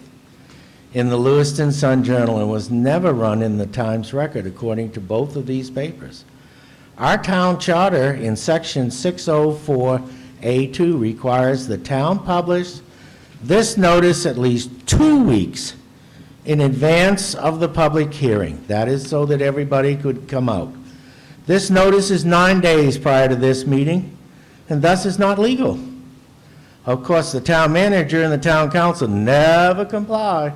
in the Lewiston Sun-Journal and was never run in the Times Record, according to both of these papers. Our town charter in section 604A2 requires the town publish this notice at least 2 weeks in advance of the public hearing. That is so that everybody could come out. This notice is 9 days prior to this meeting, and thus is not legal. Of course, the town manager and the town council never comply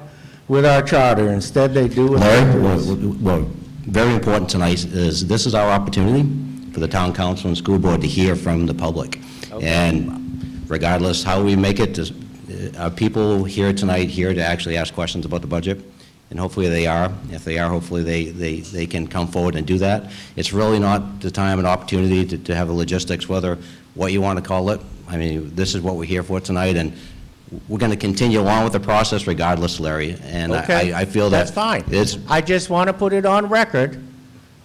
with our charter. Instead, they do what they Larry, do. well, very important tonight is this is our opportunity for the town council and school board to hear from the public. Okay. And regardless how we make it, are people here tonight here to actually ask questions about the budget? And hopefully they are. If they are, hopefully they can come forward and do that. It's really not the time and opportunity to have a logistics, whether what you want to call it. I mean, this is what we're here for tonight, and we're going to continue along with the process regardless, Larry. And Okay, I feel that that's fine. it's I just want to put it on record,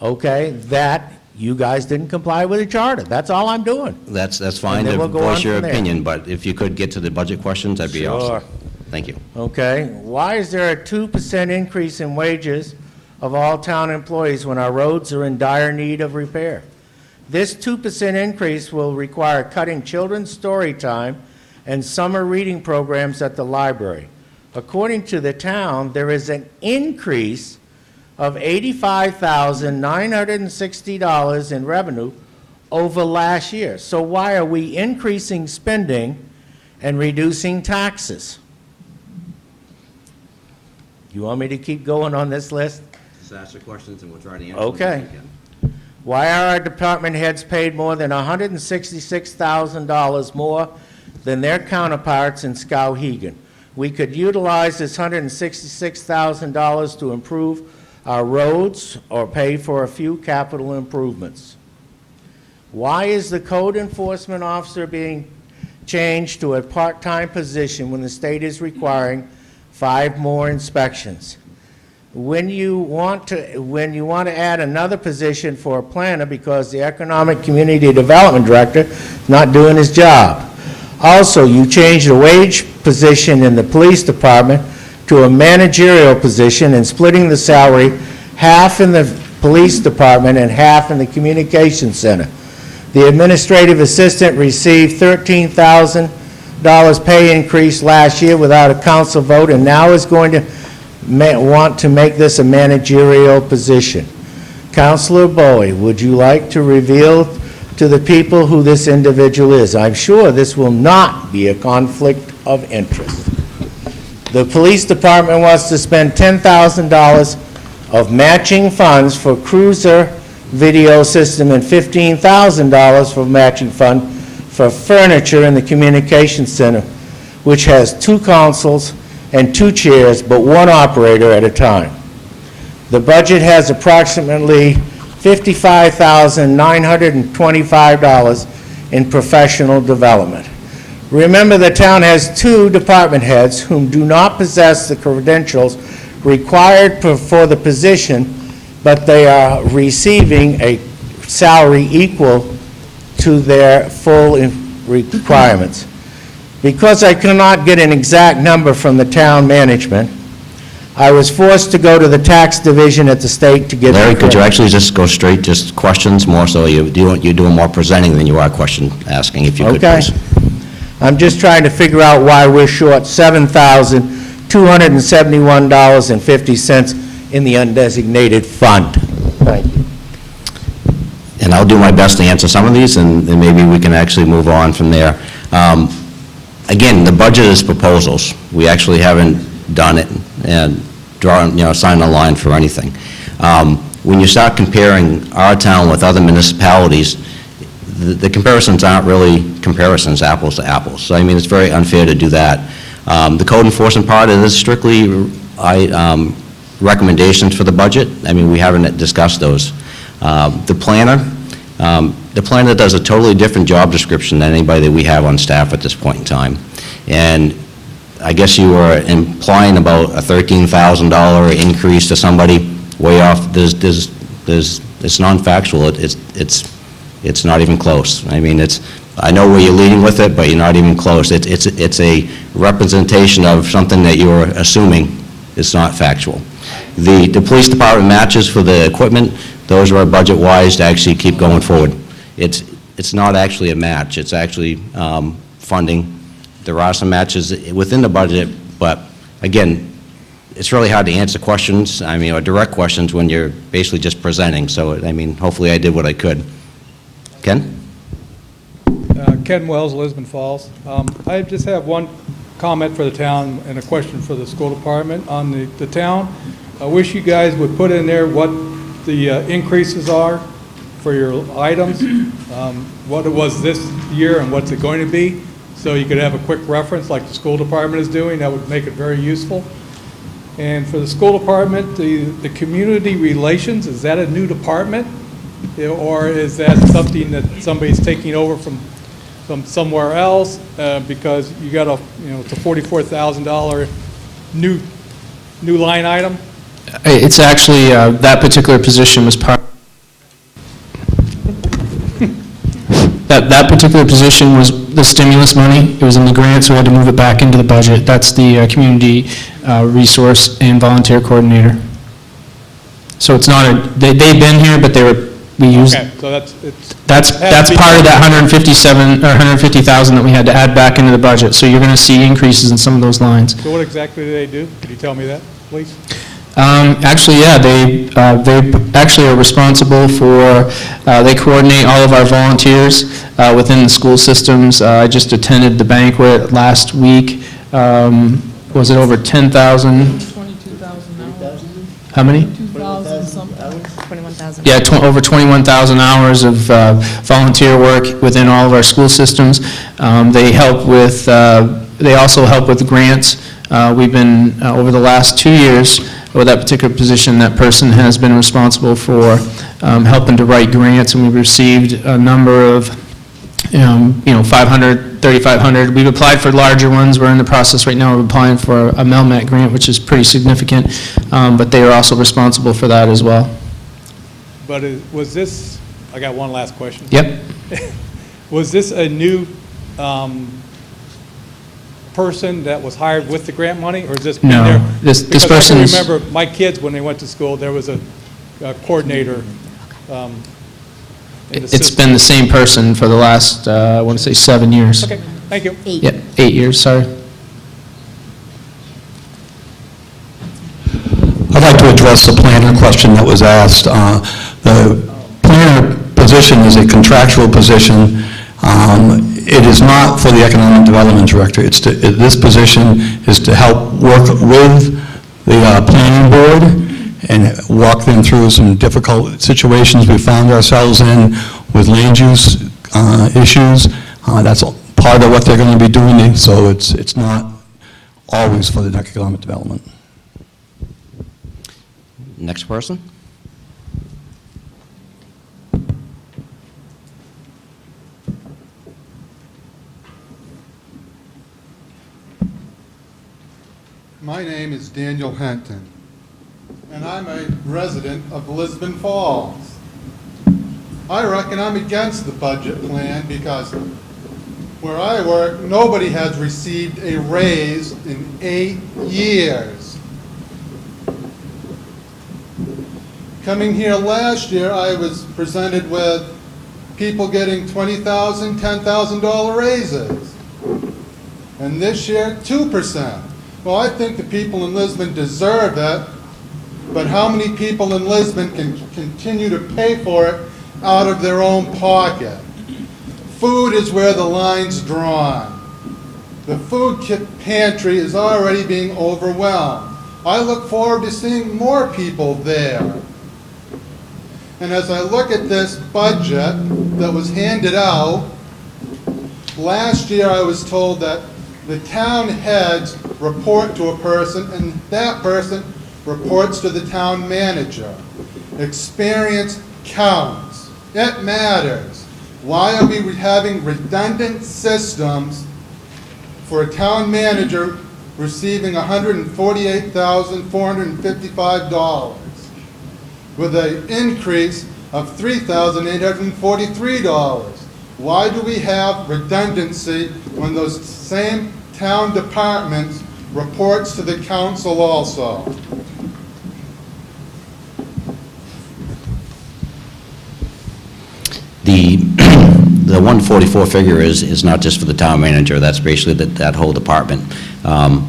okay, that you guys didn't comply with the charter. That's all I'm doing. That's fine And then to we'll go voice on your from there. opinion, but if you could get to the budget questions, that'd be Sure. awesome. Thank you. Okay, why is there a 2% increase in wages of all town employees when our roads are in dire need of repair? This 2% increase will require cutting children's story time and summer reading programs at the library. According to the town, there is an increase of $85,960 in revenue over last year. So why are we increasing spending and reducing taxes? You want me to keep going on this list? Just ask the questions and we'll try to answer Okay. Why are our department heads paid more than $166,000 more than their counterparts in Skowhegan? We could utilize this $166,000 to improve our roads or pay for a few capital improvements. Why is the code enforcement officer being changed to a part-time position when the state is requiring 5 more inspections? When you want to add another position for a planner because the Economic Community Development Director is not doing his job. Also, you changed the wage position in the police department to a managerial position and splitting the salary half in the police department and half in the communications center. The administrative assistant received $13,000 pay increase last year without a council vote and now is going to want to make this a managerial position. Councilor Bowie, would you like to reveal to the people who this individual is? I'm sure this will not be a conflict of interest. The police department wants to spend $10,000 of matching funds for cruiser video system and $15,000 for matching fund for furniture in the communications center, which has 2 consoles and 2 chairs, but 1 operator at a time. The budget has approximately $55,925 in professional development. Remember, the town has 2 department heads whom do not possess the credentials required for the position, but they are receiving a salary equal to their full requirements. Because I could not get an exact number from the town management, I was forced to go to the tax division at the state to get... Larry, could you the- actually just go straight, just questions, more so you're doing more presenting than you are question asking, if you could, Okay. please. I'm just trying to figure out why we're short $7,271.50 in the undesignated fund. Thank you. And I'll do my best to answer some of these, and then maybe we can actually move on from there. Again, the budget is proposals. We actually haven't done it and signed a line for anything. When you start comparing our town with other municipalities, the comparisons aren't really comparisons, apples to apples. So, I mean, it's very unfair to do that. The code enforcement part is strictly recommendations for the budget. I mean, we haven't discussed those. The planner does a totally different job description than anybody that we have on staff at this point in time. And I guess you were implying about a $13,000 increase to somebody way off. It's non-factual. It's not even close. I mean, I know where you're leading with it, but you're not even close. It's a representation of something that you're assuming is not factual. The police department matches for the equipment, those are budget-wise to actually keep going forward. It's not actually a match. It's actually funding. There are some matches within the budget, but again, it's really hard to answer questions, I mean, or direct questions when you're basically just presenting. So, I mean, hopefully I did what I could. Ken? Ken Wells, Lisbon Falls. I just have one comment for the town and a question for the school department on the town. I wish you guys would put in there what the increases are for your items, what it was this year and what's it going to be, so you could have a quick reference like the school department is doing. That would make it very useful. And for the school department, the community relations, is that a new department? Or is that something that somebody's taking over from somewhere else? Because you got it's a $44,000 new line item. It's actually, that particular position was part, that particular position was the stimulus money. It was in the grant, so we had to move it back into the budget. That's the community resource and volunteer coordinator. So it's not they've been here, but we used. Okay, so that's part of that 157 or 150,000 that we had to add back into the budget. So you're going to see increases in some of those lines. So what exactly do they do? Could you tell me that, please? Actually, yeah, they actually are responsible for, they coordinate all of our volunteers within the school systems. I just attended the banquet last week. Was it over 10,000? 22,000 hours. How many? 2,000 something. 21,000. Yeah, over 21,000 hours of volunteer work within all of our school systems. They also help with grants. We've been, over the last 2 years, with that particular position, that person has been responsible for helping to write grants, and we've received a number of, 500, 3,500. We've applied for larger ones. We're in the process right now of applying for a MELMAT grant, which is pretty significant, but they are also responsible for that as well. But was this, I got one last question. Yep. Was this a new person that was hired with the grant money, or is this been No, there? this Because person I is- can remember my kids, when they went to school, there was a coordinator in the It's system. been the same person for the last, I want to say 7 years. Okay, thank you. 8. Yeah, 8 years, sorry. I'd like to address the planner question that was asked. The planner position is a contractual position. It is not for the Economic Development Director. This position is to help work with the planning board and walk them through some difficult situations we found ourselves in with land use issues. That's part of what they're going to be doing, so it's not always for the economic development. Next person? My name is Daniel Henton, and I'm a resident of Lisbon Falls. I reckon I'm against the budget plan because where I work, nobody has received a raise in 8 years. Coming here last year, I was presented with people getting $20,000, $10,000 raises. And this year, 2%. Well, I think the people in Lisbon deserve it, but how many people in Lisbon can continue to pay for it out of their own pocket? Food is where the line's drawn. The food pantry is already being overwhelmed. I look forward to seeing more people there. And as I look at this budget that was handed out, last year I was told that the town heads report to a person, and that person reports to the town manager. Experience counts. It matters. Why are we having redundant systems for a town manager receiving $148,455 with an increase of $3,843? Why do we have redundancy when those same town departments reports to the council also? The 144 figure is not just for the town manager, that's basically that whole department. I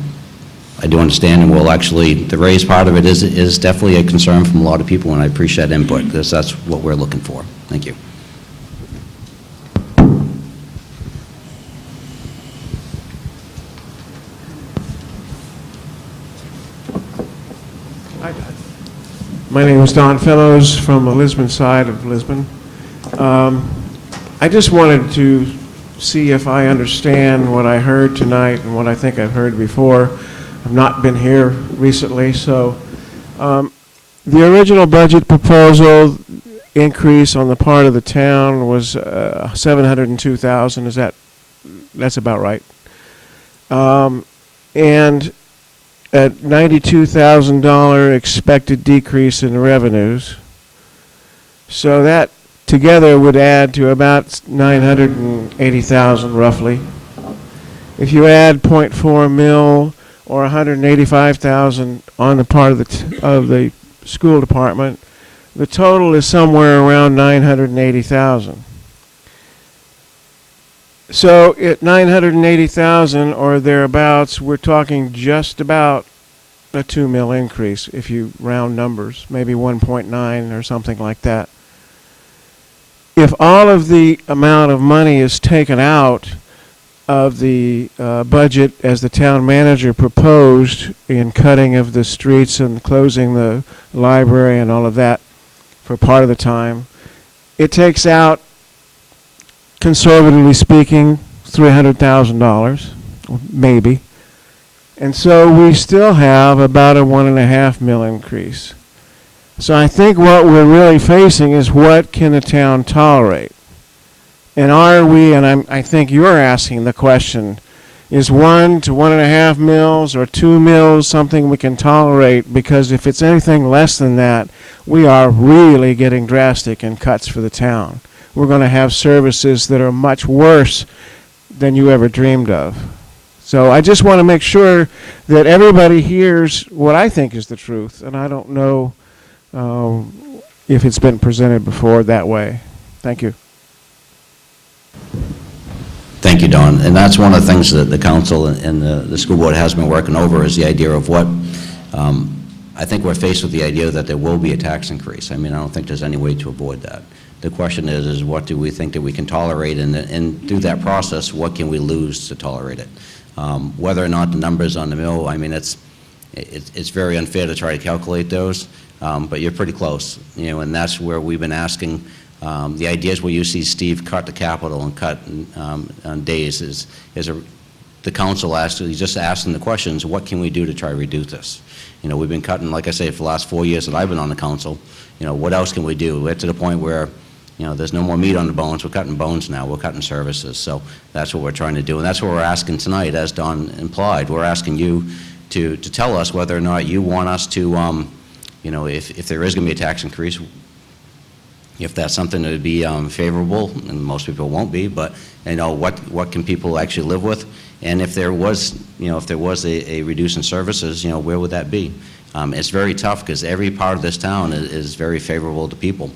do understand, and we'll actually, the raise part of it is definitely a concern from a lot of people, and I appreciate that input, because that's what we're looking for. Thank you. My name is Don Fellows from the Lisbon side of Lisbon. I just wanted to see if I understand what I heard tonight and what I think I've heard before. I've not been here recently, so the original budget proposal increase on the part of the town was $702,000. That's about right. And a $92,000 expected decrease in revenues. So that together would add to about $980,000 roughly. If you add 0.4 mil or $185,000 on the part of the school department, the total is somewhere around $980,000. So at $980,000 or thereabouts, we're talking just about a 2 mil increase if you round numbers, maybe 1.9 or something like that. If all of the amount of money is taken out of the budget as the town manager proposed in cutting of the streets and closing the library and all of that for part of the time, it takes out, conservatively speaking, $300,000, maybe. And so we still have about a 1.5 mil increase. So I think what we're really facing is what can a town tolerate? And are we, and I think you're asking the question, is 1 to 1.5 mils or 2 mils something we can tolerate? Because if it's anything less than that, we are really getting drastic in cuts for the town. We're going to have services that are much worse than you ever dreamed of. So I just want to make sure that everybody hears what I think is the truth, and I don't know if it's been presented before that way. Thank you. Thank you, Don. And that's one of the things that the council and the school board has been working over is the idea of what, I think we're faced with the idea that there will be a tax increase. I mean, I don't think there's any way to avoid that. The question is what do we think that we can tolerate, and through that process, what can we lose to tolerate it? Whether or not the numbers on the mill, I mean, it's very unfair to try to calculate those, but you're pretty close, and that's where we've been asking. The idea is where you see Steve cut the capital and cut on days the council actually just asking the questions, what can we do to try to reduce this? We've been cutting, like I say, for the last 4 years that I've been on the council, what else can we do? We're to the point where there's no more meat on the bones. We're cutting bones now. We're cutting services. So that's what we're trying to do. And that's what we're asking tonight, as Don implied. We're asking you to tell us whether or not you want us to, if there is going to be a tax increase, if that's something that would be favorable, and most people won't be, but, what can people actually live with? And if there was, a reduce in services, where would that be? It's very tough, because every part of this town is very favorable to people.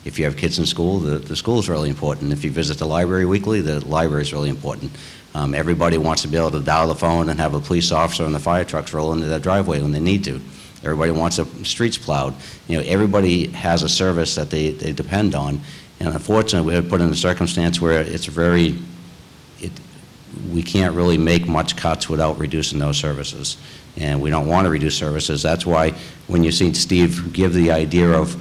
If you have kids in school, the school is really important. If you visit the library weekly, the library is really important. Everybody wants to be able to dial the phone and have a police officer and the fire trucks roll into their driveway when they need to. Everybody wants the streets plowed. Everybody has a service that they depend on. And unfortunately, we have put in a circumstance where we can't really make much cuts without reducing those services. And we don't want to reduce services. That's why when you see Steve give the idea of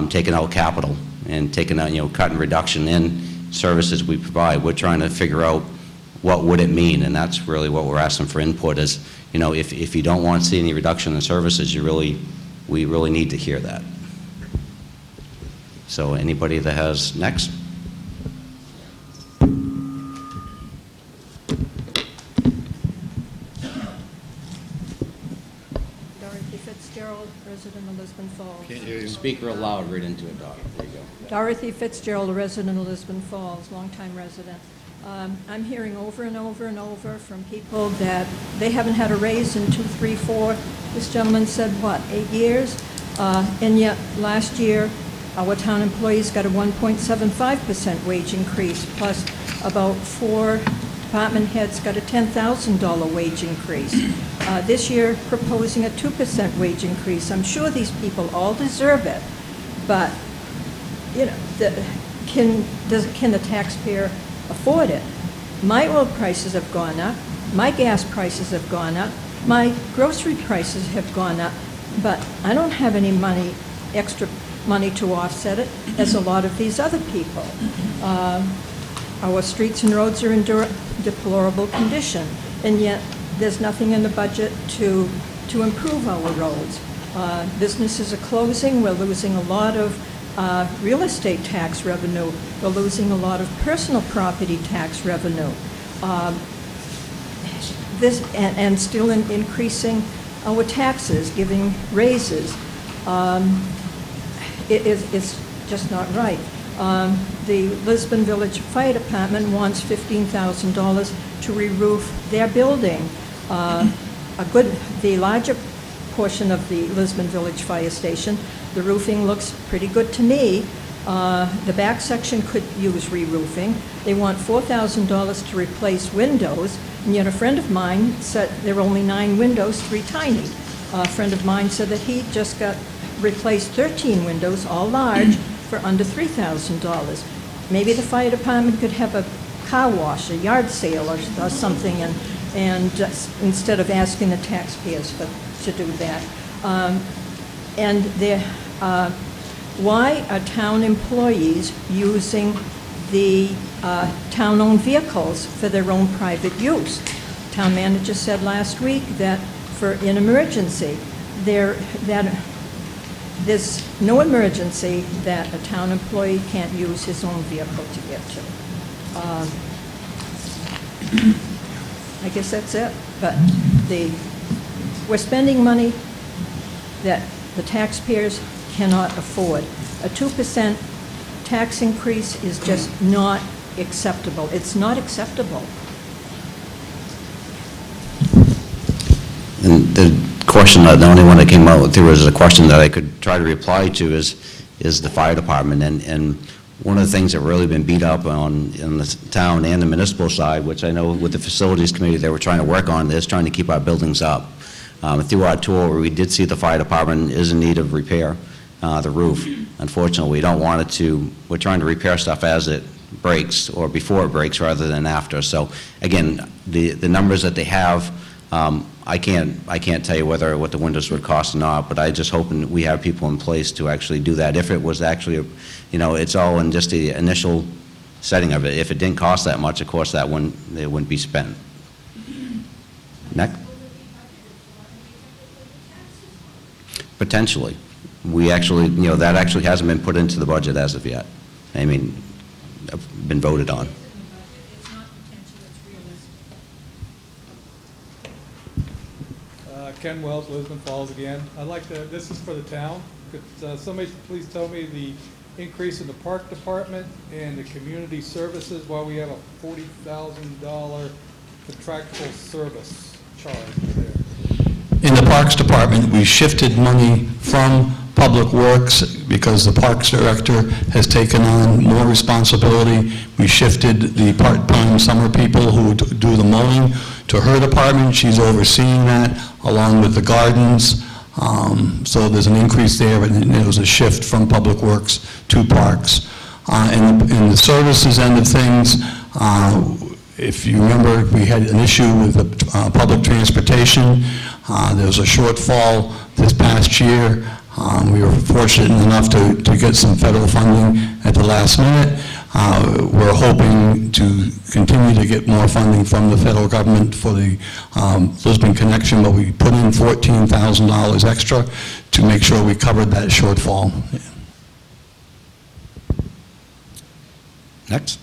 taking out capital and taking out, cutting reduction in services we provide, we're trying to figure out what would it mean, and that's really what we're asking for input is, if you don't want to see any reduction in services, we really need to hear that. So anybody that has next? Dorothy Fitzgerald, resident of Lisbon Falls. Speak real loud right into it, Doc. There you go. Dorothy Fitzgerald, resident of Lisbon Falls, longtime resident. I'm hearing over and over and over from people that they haven't had a raise in 2, 3, 4. This gentleman said, what, 8 years? And yet, last year, our town employees got a 1.75% wage increase, plus about 4 department heads got a $10,000 wage increase. This year, proposing a 2% wage increase. I'm sure these people all deserve it, but, can the taxpayer afford it? My oil prices have gone up, my gas prices have gone up, my grocery prices have gone up, but I don't have any extra money to offset it, as a lot of these other people. Our streets and roads are in deplorable condition, and yet there's nothing in the budget to improve our roads. Businesses are closing, we're losing a lot of real estate tax revenue. We're losing a lot of personal property tax revenue. And still increasing our taxes, giving raises. It's just not right. The Lisbon Village Fire Department wants $15,000 to re-roof their building. The larger portion of the Lisbon Village Fire Station, the roofing looks pretty good to me. The back section could use re-roofing. They want $4,000 to replace windows, and yet a friend of mine said there were only 9 windows, 3 tiny. A friend of mine said that he just got replaced 13 windows, all large, for under $3,000. Maybe the fire department could have a car wash, a yard sale or something, and just, instead of asking the taxpayers to do that. Why are town employees using the town-owned vehicles for their own private use? Town manager said last week that for an emergency, there's no emergency that a town employee can't use his own vehicle to get to. I guess that's it. But we're spending money that the taxpayers cannot afford. A 2% tax increase is just not acceptable. It's not acceptable. And the question, the only one that came out with, there was a question that I could try to reply to is the fire department. And one of the things that really been beat up on in the town and the municipal side, which I know with the facilities committee they were trying to work on, is trying to keep our buildings up. Through our tour, we did see the fire department is in need of repair, the roof. Unfortunately, we don't want it to, we're trying to repair stuff as it breaks or before it breaks rather than after. So again, the numbers that they have, I can't tell you what the windows would cost or not, but I just hoping we have people in place to actually do that. If it was actually, it's all in just the initial setting of it. If it didn't cost that much, of course, it wouldn't be spent. Next. Potentially. We actually, that actually hasn't been put into the budget as of yet. I mean, been voted on. It's not potential, it's realistic. Ken Wells, Lisbon Falls again. I'd like to, this is for the town. Could somebody please tell me increase in the park department and the community services while we have a $40,000 contractual service charge there? In the Parks Department, we shifted money from Public Works because the Parks Director has taken on more responsibility. We shifted the part-time summer people who do the mowing to her department. She's overseeing that along with the gardens. So there's an increase there, and it was a shift from Public Works to Parks. In the services end of things, if you remember, we had an issue with the public transportation. There was a shortfall this past year. We were fortunate enough to get some federal funding at the last minute. We're hoping to continue to get more funding from the federal government for the Lisbon connection, but we put in $14,000 extra to make sure we covered that shortfall. Next.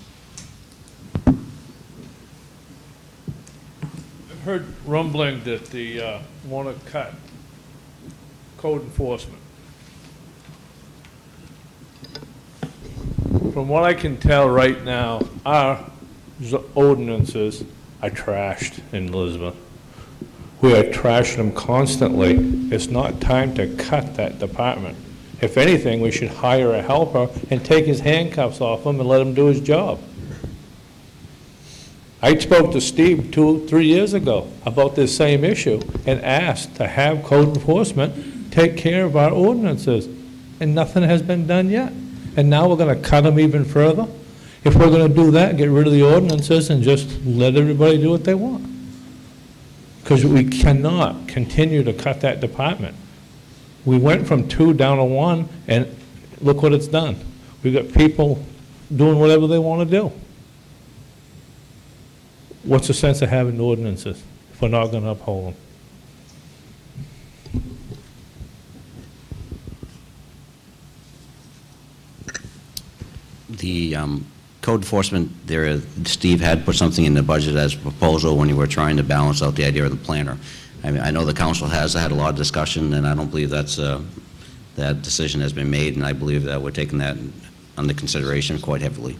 I've heard rumbling that they want to cut code enforcement. From what I can tell right now, our ordinances are trashed in Lisbon. We are trashing them constantly. It's not time to cut that department. If anything, we should hire a helper and take his handcuffs off him and let him do his job. I spoke to Steve 2-3 years ago about this same issue and asked to have code enforcement take care of our ordinances, and nothing has been done yet. And now we're going to cut them even further? If we're going to do that, get rid of the ordinances and just let everybody do what they want. Because we cannot continue to cut that department. We went from 2 down to 1, and look what it's done. We've got people doing whatever they want to do. What's the sense of having ordinances if we're not going to uphold them? The code enforcement, Steve had put something in the budget as a proposal when you were trying to balance out the idea of the planner. I mean, I know the council has had a lot of discussion, and I don't believe that decision has been made, and I believe that we're taking that under consideration quite heavily.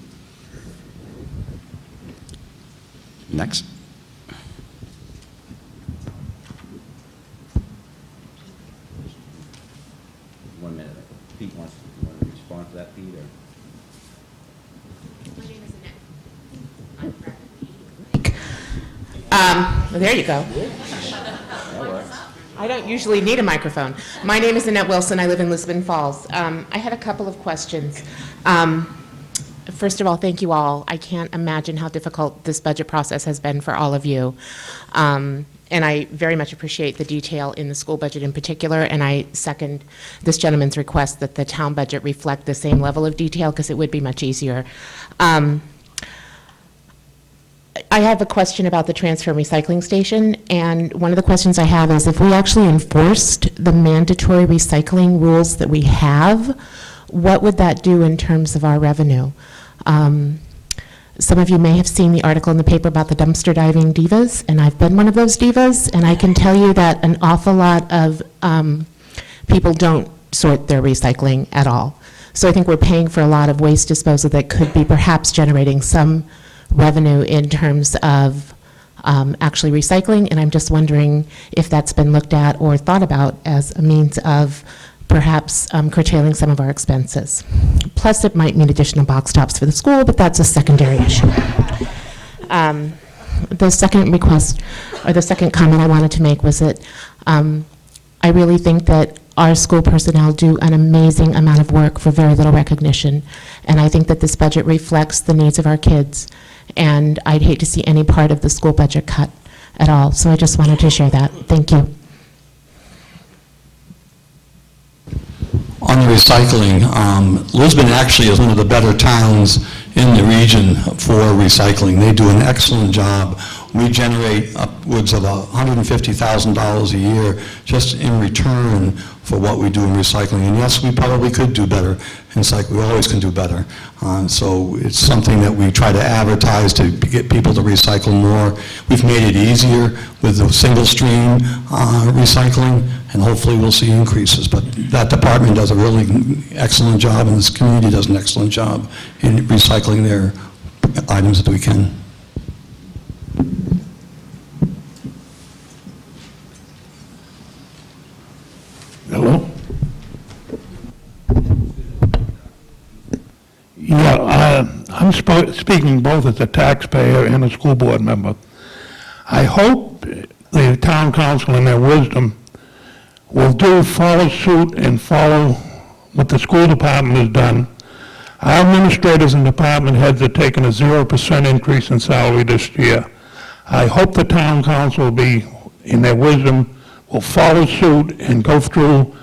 Next. One minute. Pete wants to respond to that, Pete, or? My name is Annette. There you go. I don't usually need a microphone. My name is Annette Wilson. I live in Lisbon Falls. I had a couple of questions. First of all, thank you all. I can't imagine how difficult this budget process has been for all of you. And I very much appreciate the detail in the school budget in particular, and I second this gentleman's request that the town budget reflect the same level of detail, because it would be much easier. I have a question about the transfer and recycling station, and one of the questions I have is if we actually enforced the mandatory recycling rules that we have, what would that do in terms of our revenue? Some of you may have seen the article in the paper about the dumpster diving divas, and I've been one of those divas, and I can tell you that an awful lot of people don't sort their recycling at all. So I think we're paying for a lot of waste disposal that could be perhaps generating some revenue in terms of actually recycling, and I'm just wondering if that's been looked at or thought about as a means of perhaps curtailing some of our expenses. Plus, it might mean additional box tops for the school, but that's a secondary issue. The second request, or the second comment I wanted to make was that I really think that our school personnel do an amazing amount of work for very little recognition, and I think that this budget reflects the needs of our kids, and I'd hate to see any part of the school budget cut at all, so I just wanted to share that. Thank you. On the recycling, Lisbon actually is one of the better towns in the region for recycling. They do an excellent job. We generate upwards of $150,000 a year just in return for what we do in recycling. And yes, we probably could do better. It's like we always can do better. So it's something that we try to advertise to get people to recycle more. We've made it easier with the single stream recycling, and hopefully we'll see increases. But that department does a really excellent job, and this community does an excellent job in recycling their items that we can. Hello? Yeah, I'm speaking both as a taxpayer and a school board member. I hope the town council in their wisdom will follow suit and follow what the school department has done. Our administrators and department heads are taking a 0% increase in salary this year. I hope the town council will be, in their wisdom, will follow suit and go through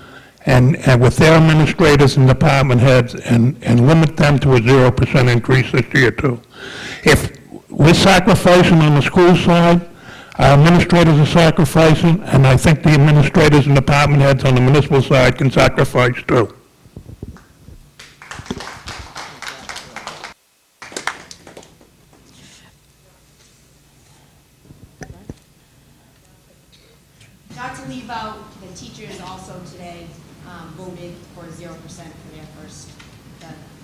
and with their administrators and department heads and limit them to a 0% increase this year too. If we're sacrificing on the school side, our administrators are sacrificing, and I think the administrators and department heads on the municipal side can sacrifice too. Not to leave out, the teachers also today voted for 0% for their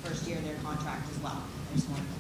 first year of their contract as well. I just wanted to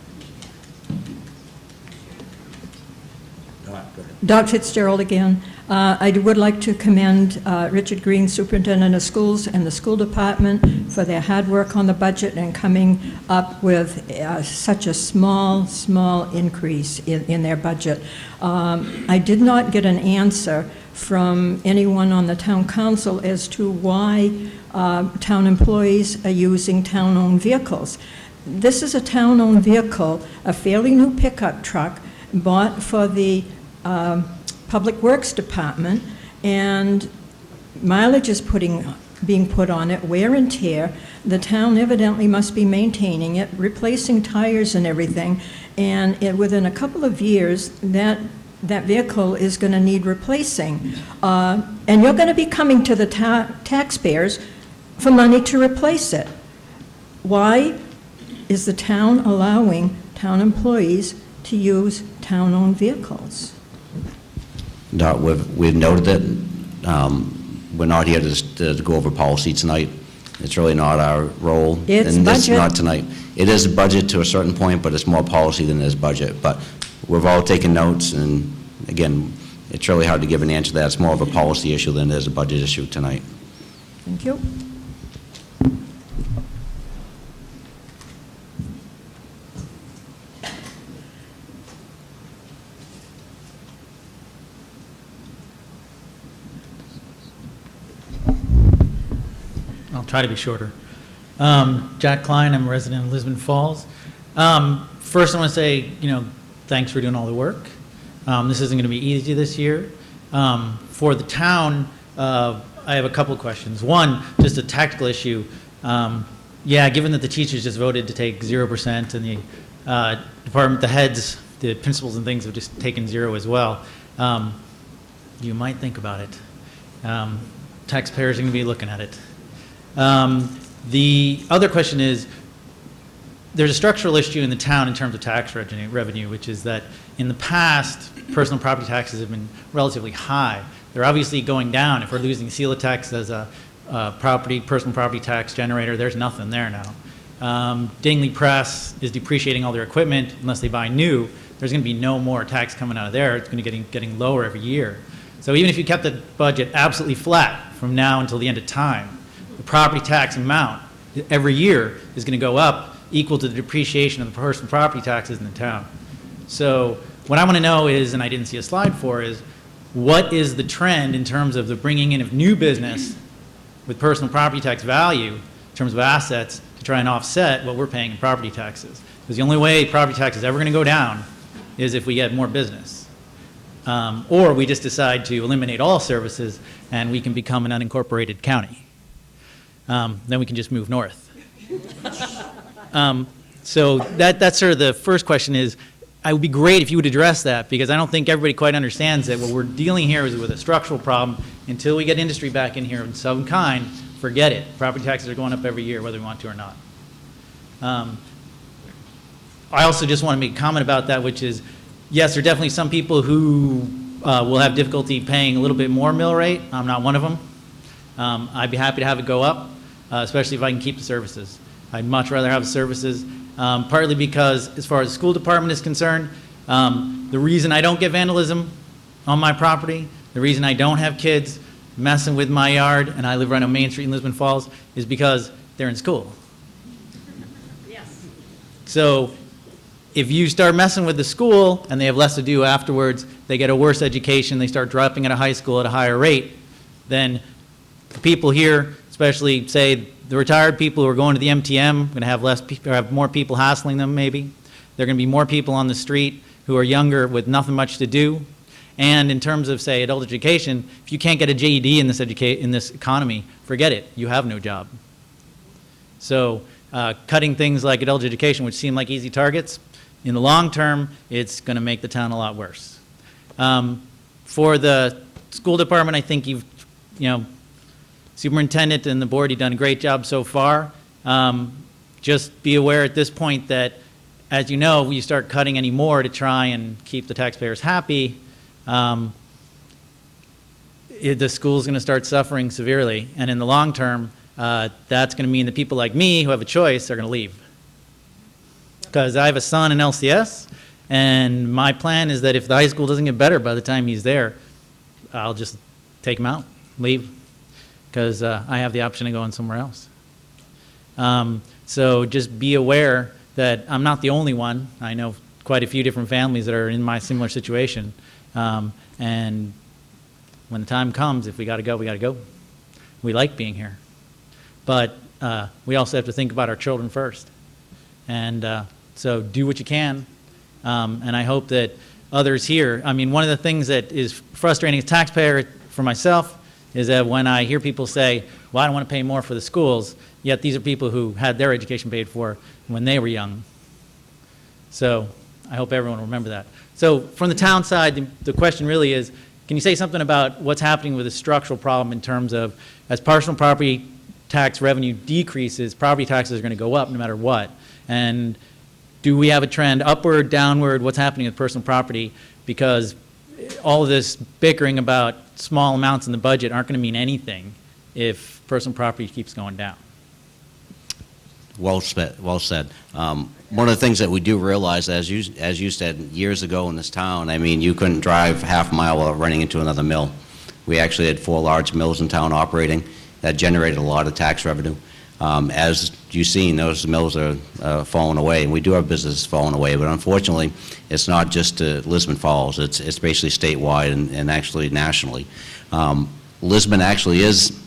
Dr. Fitzgerald again. I would like to commend Richard Green, Superintendent of Schools, and the school department for their hard work on the budget and coming up with such a small increase in their budget. I did not get an answer from anyone on the town council as to why town employees are using town-owned vehicles. This is a town-owned vehicle, a fairly new pickup truck bought for the Public Works Department, and mileage is being put on it, wear and tear. The town evidently must be maintaining it, replacing tires and everything, and within a couple of years, that vehicle is going to need replacing. And you're going to be coming to the taxpayers for money to replace it. Why is the town allowing town employees to use town-owned vehicles? We've noted that. We're not here to go over policy tonight. It's really not our role. It's and this is budget. not tonight. It is budget to a certain point, but it's more policy than it is budget. But we've all taken notes, and again, it's really hard to give an answer to that. It's more of a policy issue than it is a budget issue tonight. Thank you. I'll try to be shorter. Jack Klein, I'm a resident of Lisbon Falls. First, I want to say, thanks for doing all the work. This isn't going to be easy this year. For the town, I have a couple questions. One, just a tactical issue. Given that the teachers just voted to take 0% and the department, the heads, the principals and things have just taken 0 as well, you might think about it. Taxpayers are going to be looking at it. The other question is, there's a structural issue in the town in terms of tax revenue, which is that in the past, personal property taxes have been relatively high. They're obviously going down. If we're losing Celotex as a personal property tax generator, there's nothing there now. Dingley Press is depreciating all their equipment unless they buy new. There's going to be no more tax coming out of there. It's going to be getting lower every year. So even if you kept the budget absolutely flat from now until the end of time, the property tax amount every year is going to go up equal to the depreciation of the personal property taxes in the town. So what I want to know is, and I didn't see a slide for, is what is the trend in terms of the bringing in of new business with personal property tax value in terms of assets to try and offset what we're paying in property taxes? Because the only way property tax is ever going to go down is if we get more business. Or we just decide to eliminate all services and we can become an unincorporated county. Then we can just move north. So that's sort of the first question is, it would be great if you would address that, because I don't think everybody quite understands that what we're dealing here is with a structural problem. Until we get industry back in here of some kind, forget it. Property taxes are going up every year, whether we want to or not. I also just want to make a comment about that, which is, yes, there are definitely some people who will have difficulty paying a little bit more mill rate. I'm not one of them. I'd be happy to have it go up, especially if I can keep the services. I'd much rather have the services, partly because as far as the school department is concerned, the reason I don't get vandalism on my property, the reason I don't have kids messing with my yard, and I live right on Main Street in Lisbon Falls, is because they're in school. Yes. So if you start messing with the school and they have less to do afterwards, they get a worse education, they start dropping out of high school at a higher rate, then the people here, especially say the retired people who are going to the MTM, going to have have more people hassling them maybe. There are going to be more people on the street who are younger with nothing much to do. And in terms of, say, adult education, if you can't get a GED in this economy, forget it. You have no job. So cutting things like adult education, which seem like easy targets, in the long term, it's going to make the town a lot worse. For the school department, I think superintendent and the board, you've done a great job so far. Just be aware at this point that, as you know, you start cutting any more to try and keep the taxpayers happy, the school's going to start suffering severely. And in the long term, that's going to mean that people like me who have a choice are going to leave. Because I have a son in LCS, and my plan is that if the high school doesn't get better by the time he's there, I'll just take him out, leave, because I have the option of going somewhere else. So just be aware that I'm not the only one. I know quite a few different families that are in my similar situation. And when the time comes, if we got to go, we got to go. We like being here. But we also have to think about our children first. And so do what you can. And I hope that others here, I mean, one of the things that is frustrating as a taxpayer for myself is that when I hear people say, well, I don't want to pay more for the schools, yet these are people who had their education paid for when they were young. So I hope everyone will remember that. So from the town side, the question really is, can you say something about what's happening with the structural problem in terms of, as personal property tax revenue decreases, property taxes are going to go up no matter what? And do we have a trend upward, downward? What's happening with personal property? Because all of this bickering about small amounts in the budget aren't going to mean anything if personal property keeps going down. Well said. Well said. One of the things that we do realize, as you said years ago in this town, I mean, you couldn't drive half a mile without running into another mill. We actually had 4 large mills in town operating that generated a lot of tax revenue. As you've seen, those mills are falling away, and we do have businesses falling away, but unfortunately, it's not just Lisbon Falls. It's basically statewide and actually nationally. Lisbon actually is,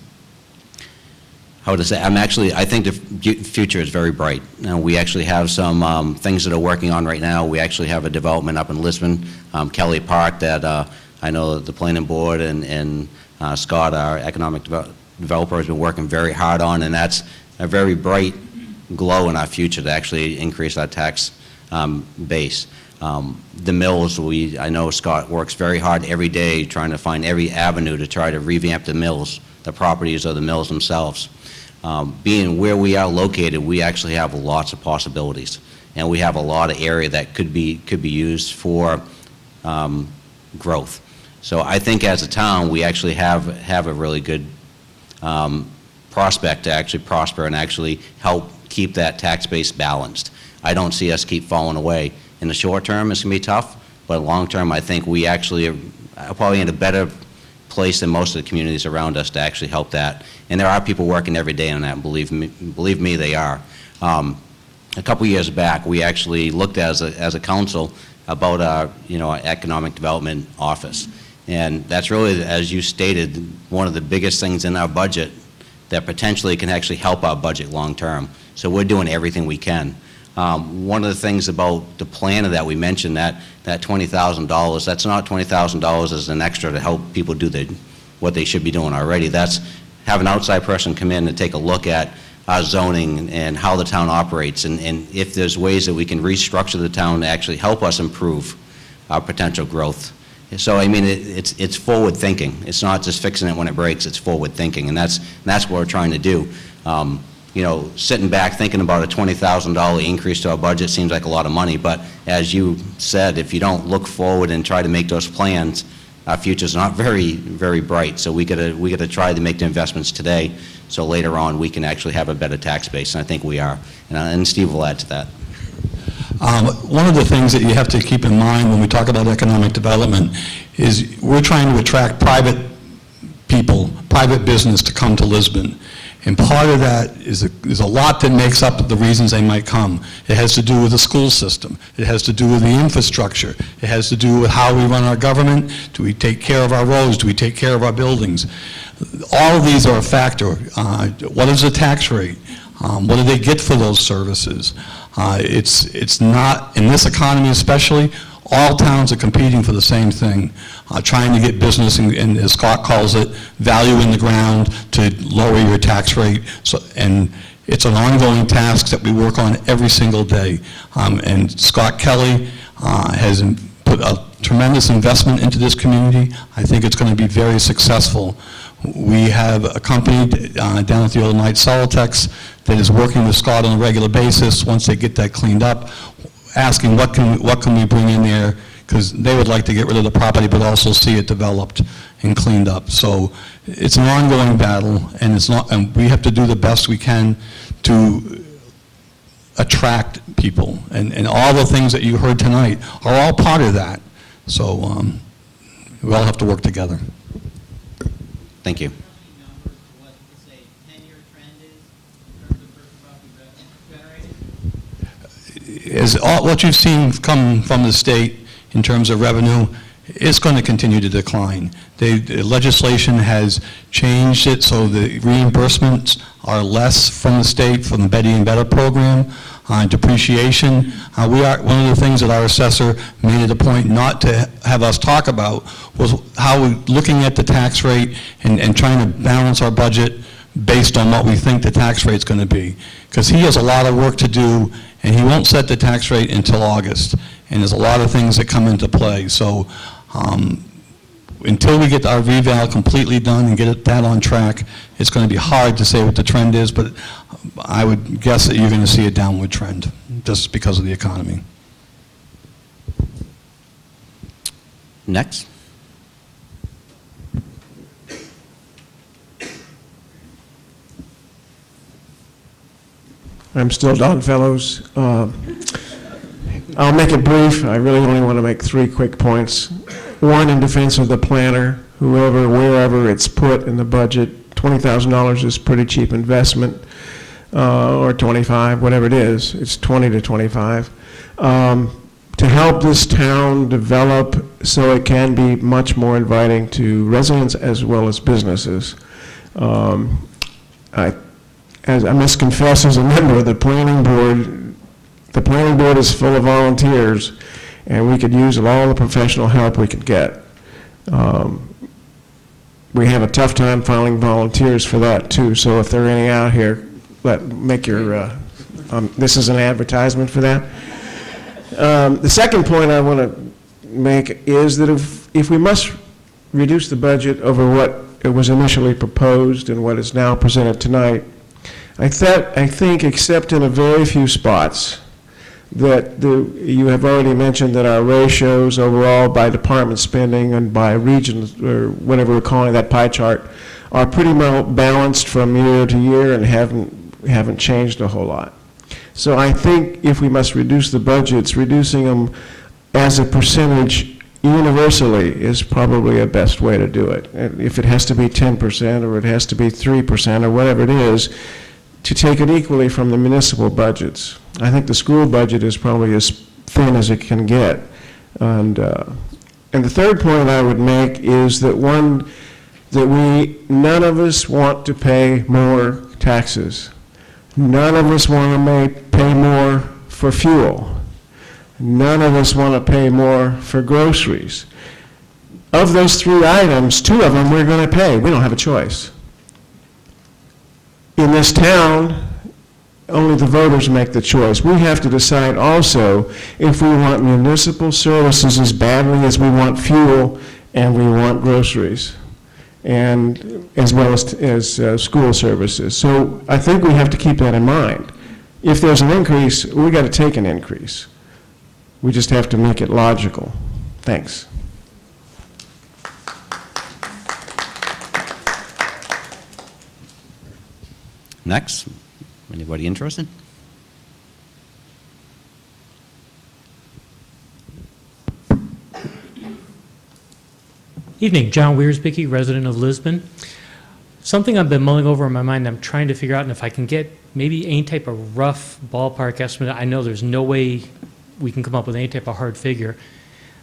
how to say, I think the future is very bright. Now, we actually have some things that are working on right now. We actually have a development up in Lisbon, Kelly Park, that I know the planning board and Scott, our economic developer, has been working very hard on, and that's a very bright glow in our future to actually increase our tax base. The mills, I know Scott works very hard every day trying to find every avenue to try to revamp the mills, the properties of the mills themselves. Being where we are located, we actually have lots of possibilities, and we have a lot of area that could be used for growth. So I think as a town, we actually have a really good prospect to actually prosper and actually help keep that tax base balanced. I don't see us keep falling away. In the short term, it's going to be tough, but long term, I think we actually are probably in a better place than most of the communities around us to actually help that. And there are people working every day on that, and believe me, they are. A couple years back, we actually looked as a council about our economic development office. And that's really, as you stated, one of the biggest things in our budget that potentially can actually help our budget long term. So we're doing everything we can. One of the things about the planner that we mentioned, that $20,000, that's not $20,000 as an extra to help people do what they should be doing already. That's have an outside person come in and take a look at our zoning and how the town operates, and if there's ways that we can restructure the town to actually help us improve our potential growth. So, I mean, it's forward thinking. It's not just fixing it when it breaks, it's forward thinking, and that's what we're trying to do. Sitting back thinking about a $20,000 increase to our budget seems like a lot of money, but as you said, if you don't look forward and try to make those plans, our future's not very, very bright. So we gotta try to make the investments today, so later on we can actually have a better tax base, and I think we are. And Steve will add to that. One of the things that you have to keep in mind when we talk about economic development is we're trying to attract private people, private business to come to Lisbon. And part of that is there's a lot that makes up the reasons they might come. It has to do with the school system. It has to do with the infrastructure. It has to do with how we run our government. Do we take care of our roads? Do we take care of our buildings? All of these are a factor. What is the tax rate? What do they get for those services? It's not, in this economy especially, all towns are competing for the same thing, trying to get business, and as Scott calls it, value in the ground to lower your tax rate. So, and it's an ongoing task that we work on every single day. And Scott Kelly has put a tremendous investment into this community. I think it's going to be very successful. We have a company down at the old Knight Solitex that is working with Scott on a regular basis. Once they get that cleaned up, asking what can we bring in there, because they would like to get rid of the property but also see it developed and cleaned up. So it's an ongoing battle, and we have to do the best we can to attract people. And all the things that you heard tonight are all part of that. So we all have to work together. Thank you. What you've seen come from the state in terms of revenue, it's going to continue to decline. The legislation has changed it so the reimbursements are less from the state, from the Betty and Better program. Depreciation, one of the things that our assessor made it a point not to have us talk about was how we're looking at the tax rate and trying to balance our budget based on what we think the tax rate's going to be. Because he has a lot of work to do, and he won't set the tax rate until August. And there's a lot of things that come into play. So until we get our reval completely done and get that on track, it's going to be hard to say what the trend is, but I would guess that you're going to see a downward trend just because of the economy. Next. I'm still Don Fellows. I'll make it brief. I really only want to make 3 quick points. One, in defense of the planner, whoever, wherever it's put in the budget, $20,000 is pretty cheap investment, or 25, whatever it is. It's 20 to 25. To help this town develop so it can be much more inviting to residents as well as businesses. As I must confess, as a member of the planning board is full of volunteers, and we could use all the professional help we could get. We have a tough time finding volunteers for that too, so if there are any out here, make your, this is an advertisement for that. The second point I want to make is that if we must reduce the budget over what it was initially proposed and what is now presented tonight, I think, except in a very few spots, that you have already mentioned that our ratios overall by department spending and by region, or whatever we're calling that pie chart, are pretty well balanced from year to year and haven't changed a whole lot. So I think if we must reduce the budgets, reducing them as a percentage universally is probably a best way to do it. And if it has to be 10% or it has to be 3% or whatever it is, to take it equally from the municipal budgets. I think the school budget is probably as thin as it can get. And the third point I would make is that none of us want to pay more taxes. None of us want to pay more for fuel. None of us want to pay more for groceries. Of those 3 items, 2 of them we're going to pay. We don't have a choice. In this town, only the voters make the choice. We have to decide also if we want municipal services as badly as we want fuel and we want groceries, and as well as school services. So I think we have to keep that in mind. If there's an increase, we got to take an increase. We just have to make it logical. Thanks. Next, anybody interested? Evening, John Wiersbicky, resident of Lisbon. Something I've been mulling over in my mind, I'm trying to figure out, and if I can get maybe any type of rough ballpark estimate. I know there's no way we can come up with any type of hard figure,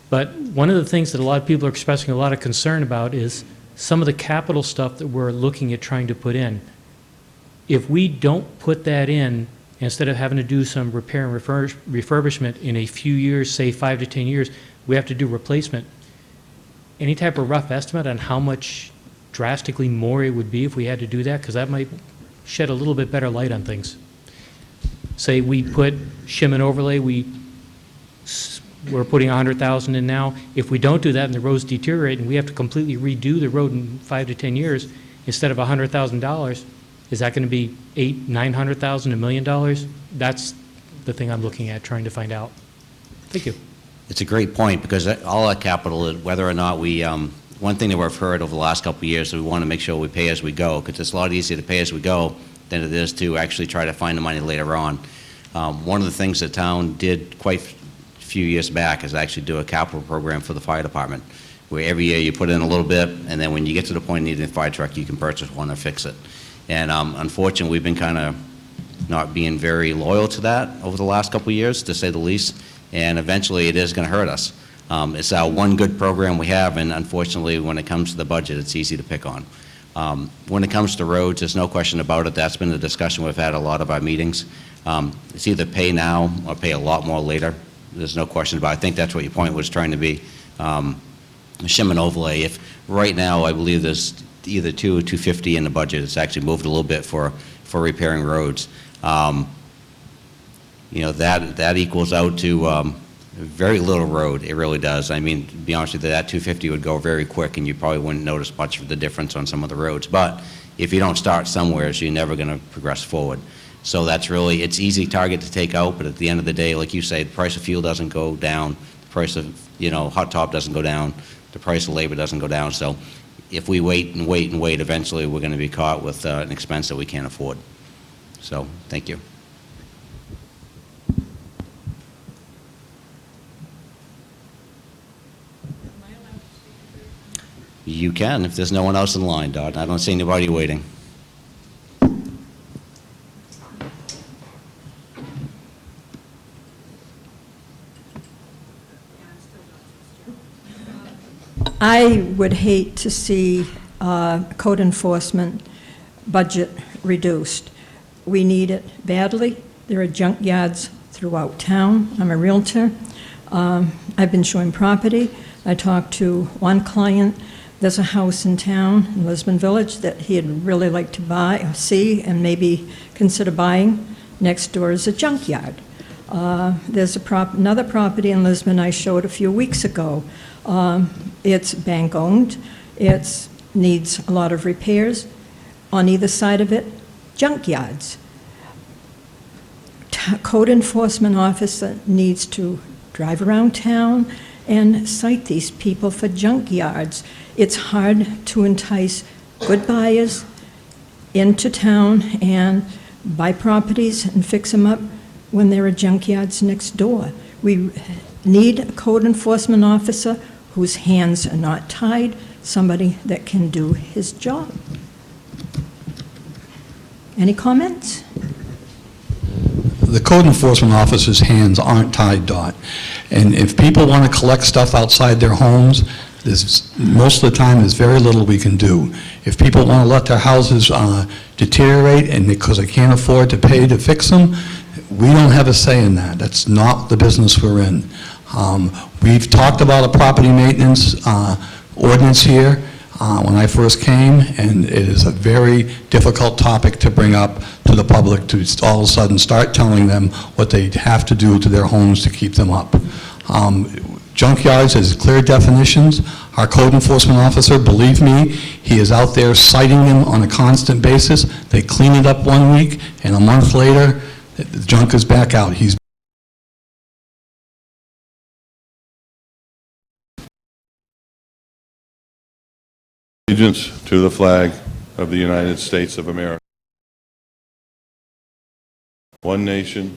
but one of the things that a lot of people are expressing a lot of concern about is some of the capital stuff that we're looking at trying to put in. If we don't put that in, instead of having to do some repair and refurbishment in a few years, say 5 to 10 years, we have to do replacement. Any type of rough estimate on how much drastically more it would be if we had to do that? Because that might shed a little bit better light on things. Say we put shim and overlay, we're putting 100,000 in now. If we don't do that and the roads deteriorate and we have to completely redo the road in 5 to 10 years, instead of $100,000, is that going to be $800,000, $900,000, $1 million? That's the thing I'm looking at, trying to find out. Thank you. It's a great point, because all that capital, whether or not we, one thing that we've heard over the last couple of years is we want to make sure we pay as we go, because it's a lot easier to pay as we go than it is to actually try to find the money later on. One of the things the town did quite a few years back is actually do a capital program for the fire department, where every year you put in a little bit, and then when you get to the point of needing a fire truck, you can purchase one or fix it. And unfortunately, we've been kind of not being very loyal to that over the last couple of years, to say the least. And eventually it is going to hurt us. It's our one good program we have, and unfortunately, when it comes to the budget, it's easy to pick on. When it comes to roads, there's no question about it. That's been the discussion we've had at a lot of our meetings. It's either pay now or pay a lot more later. There's no question about it. I think that's what your point was trying to be. Shim and overlay, if right now I believe there's either 2 or 250 in the budget. It's actually moved a little bit for repairing roads. You know, that equals out to very little road. It really does. I mean, to be honest with you, that 250 would go very quick, and you probably wouldn't notice much of the difference on some of the roads. But if you don't start somewhere, so you're never going to progress forward. So that's really, it's easy target to take out, but at the end of the day, like you say, the price of fuel doesn't go down, the price of, hot top doesn't go down, the price of labor doesn't go down. So if we wait and wait and wait, eventually we're going to be caught with an expense that we can't afford. So, thank you. You can, if there's no one else in line, Dot. I don't see anybody waiting. I would hate to see code enforcement budget reduced. We need it badly. There are junkyards throughout town. I'm a realtor. I've been showing property. I talked to one client. There's a house in town, in Lisbon Village, that he'd really like to buy, or see, and maybe consider buying. Next door is a junkyard. There's another property in Lisbon I showed a few weeks ago. It's bank-owned. It needs a lot of repairs. On either side of it, junkyards. Code enforcement officer needs to drive around town and cite these people for junkyards. It's hard to entice good buyers into town and buy properties and fix them up when there are junkyards next door. We need a code enforcement officer whose hands are not tied, somebody that can do his job. Any comments? The code enforcement officer's hands aren't tied, Dot. And if people want to collect stuff outside their homes, most of the time, there's very little we can do. If people want to let their houses deteriorate and because they can't afford to pay to fix them, we don't have a say in that. That's not the business we're in. We've talked about a property maintenance ordinance here when I first came, and it is a very difficult topic to bring up to the public to all of a sudden start telling them what they have to do to their homes to keep them up. Junkyards has clear definitions. Our code enforcement officer, believe me, he is out there citing them on a constant basis. They clean it up one week, and a month later, the junk is back out. He's allegiance to the flag of the United States of America. one nation,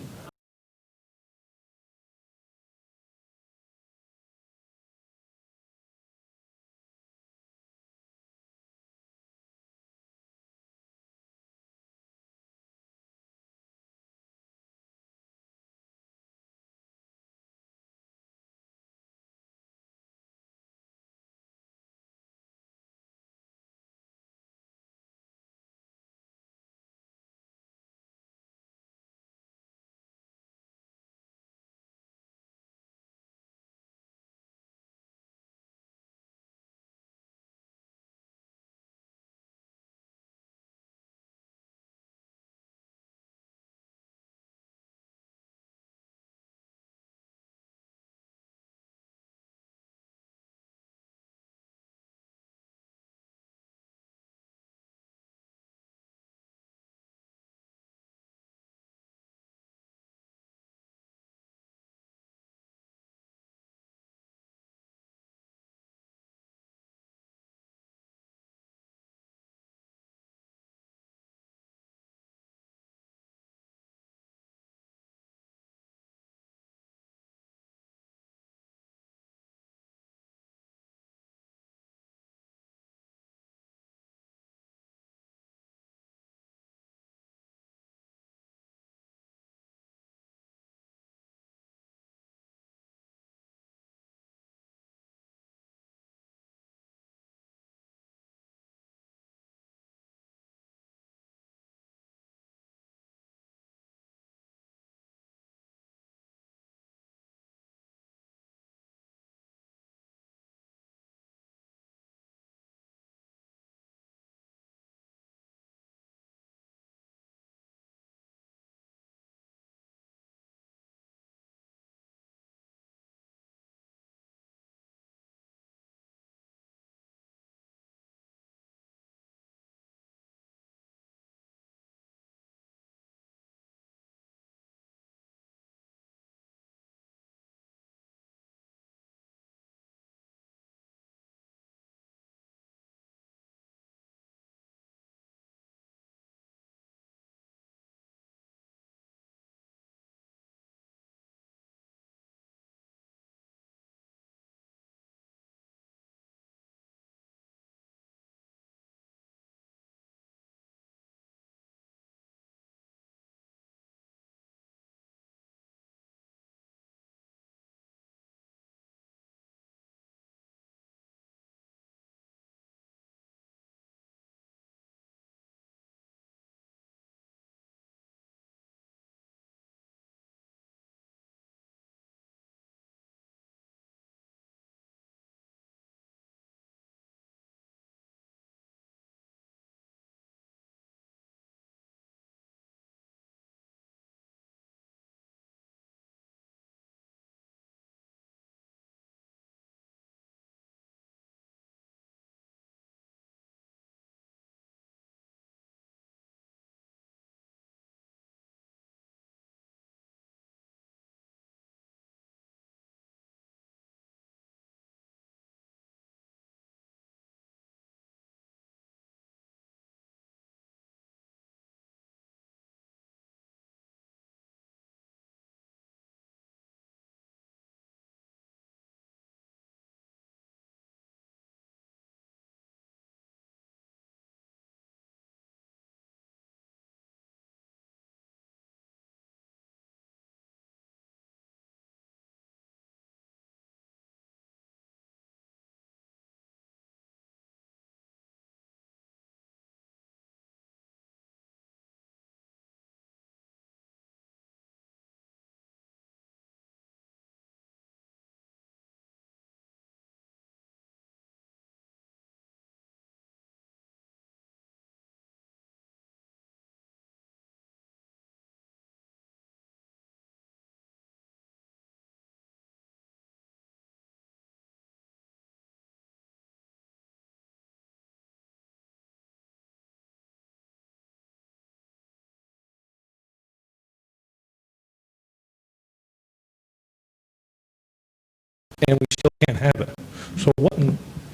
and we still can't have it. So what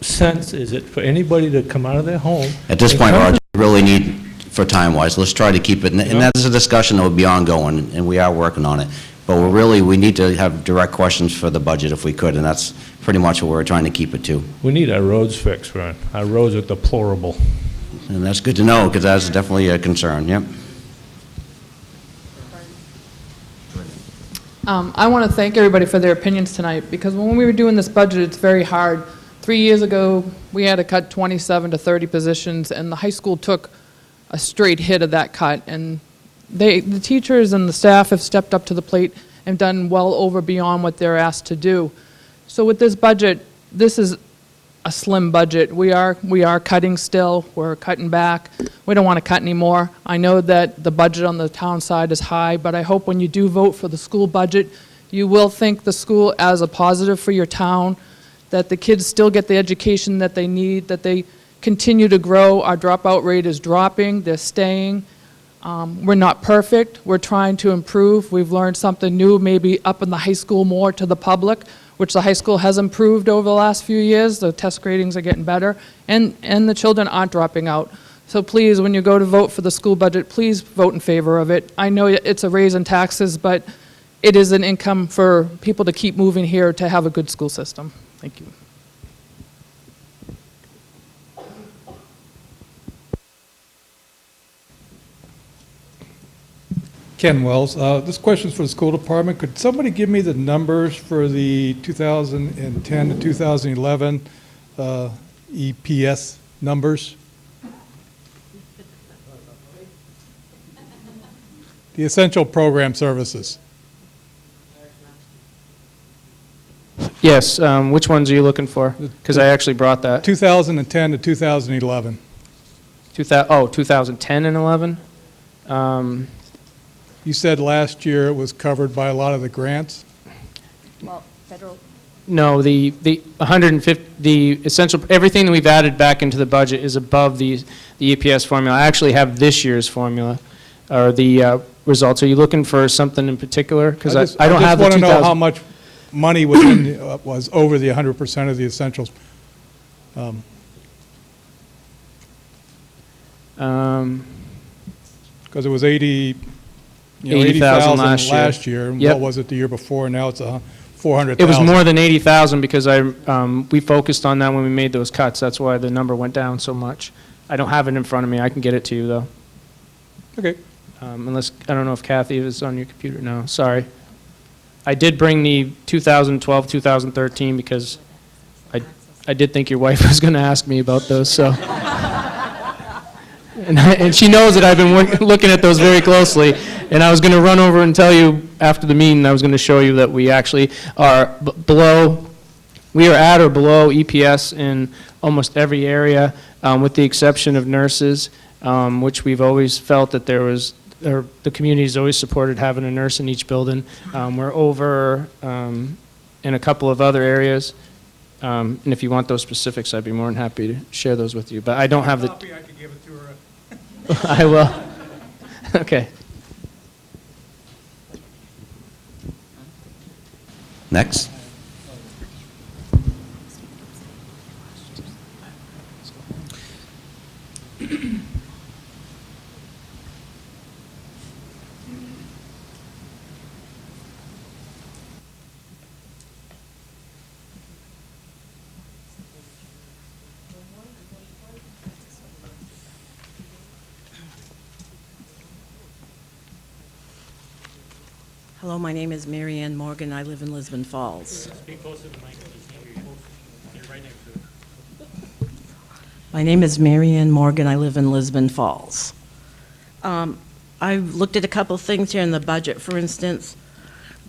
sense is it for anybody to come out of their home? At this and point, come to Roger, we really need for time-wise. Let's try to keep it, and that's a discussion that will be ongoing, and we are working on it. But we need to have direct questions for the budget if we could, and that's pretty much what we're trying to keep it to. We need our roads fixed, Ron. Our roads are deplorable. And that's good to know, because that's definitely a concern, yep. I want to thank everybody for their opinions tonight, because when we were doing this budget, it's very hard. 3 years ago, we had to cut 27 to 30 positions, and the high school took a straight hit of that cut. And the teachers and the staff have stepped up to the plate and done well over beyond what they're asked to do. So with this budget, this is a slim budget. We are cutting still. We're cutting back. We don't want to cut anymore. I know that the budget on the town side is high, but I hope when you do vote for the school budget, you will think the school as a positive for your town, that the kids still get the education that they need, that they continue to grow. Our dropout rate is dropping. They're staying. We're not perfect. We're trying to improve. We've learned something new, maybe up in the high school more to the public, which the high school has improved over the last few years. The test gradings are getting better, and the children aren't dropping out. So please, when you go to vote for the school budget, please vote in favor of it. I know it's a raise in taxes, but it is an income for people to keep moving here to have a good school system. Thank you. Ken Wells, this question's for the school department. Could somebody give me the numbers for the 2010 to 2011 EPS numbers? The essential program services. Yes, which ones are you looking for? Because I actually brought that. 2010 to 2011. 2010 and 11? You said last year it was covered by a lot of the grants? Well, federal. No, the 150, the essential, everything that we've added back into the budget is above the EPS formula. I actually have this year's formula, or the results. Are you looking for something in particular? Because I don't have the 2000. I just want to know how much money was was over the 100% of the essentials. Because it was 80,000 last year. And Yep. what was it the year before? Now it's 400,000. It was more than 80,000 because we focused on that when we made those cuts. That's why the number went down so much. I don't have it in front of me. I can get it to you, though. Okay. Unless, I don't know if Kathy is on your computer. No, sorry. I did bring the 2012, 2013 because I did think your wife was going to ask me about those, so. And she knows that I've been looking at those very closely. And I was going to run over and tell you after the meeting, I was going to show you that we actually are we are at or below EPS in almost every area, with the exception of nurses, which we've always felt that the community's always supported having a nurse in each building. We're over in a couple of other areas. And if you want those specifics, I'd be more than happy to share those with you. But I don't have the... I can give it to her. I will. Okay. Next. Hello, my name is Mary Ann Morgan. I live in Lisbon Falls. My name is Mary Ann Morgan. I live in Lisbon Falls. I've looked at a couple things here in the budget. For instance,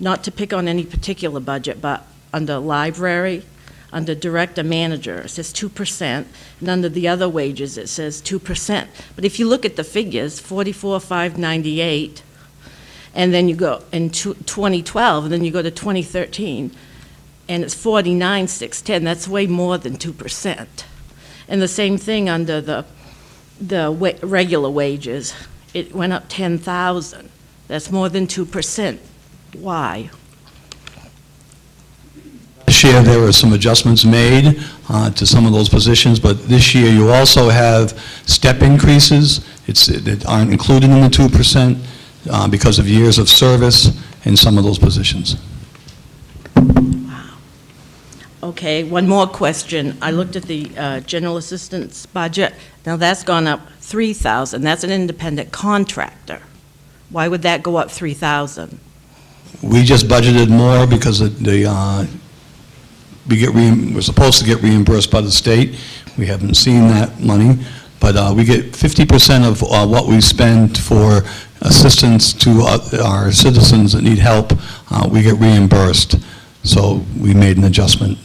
not to pick on any particular budget, but under library, under director manager, it says 2%, and under the other wages, it says 2%. But if you look at the figures, 44,598, and then you go in 2012, and then you go to 2013, and it's 49,610. That's way more than 2%. And the same thing under the regular wages. It went up 10,000. That's more than 2%. Why? This year, there were some adjustments made to some of those positions, but this year you also have step increases that aren't included in the 2% because of years of service in some of those positions. Okay, one more question. I looked at the general assistance budget. Now, that's gone up 3,000. That's an independent contractor. Why would that go up 3,000? We just budgeted more because we're supposed to get reimbursed by the state. We haven't seen that money, but we get 50% of what we spend for assistance to our citizens that need help. We get reimbursed, so we made an adjustment.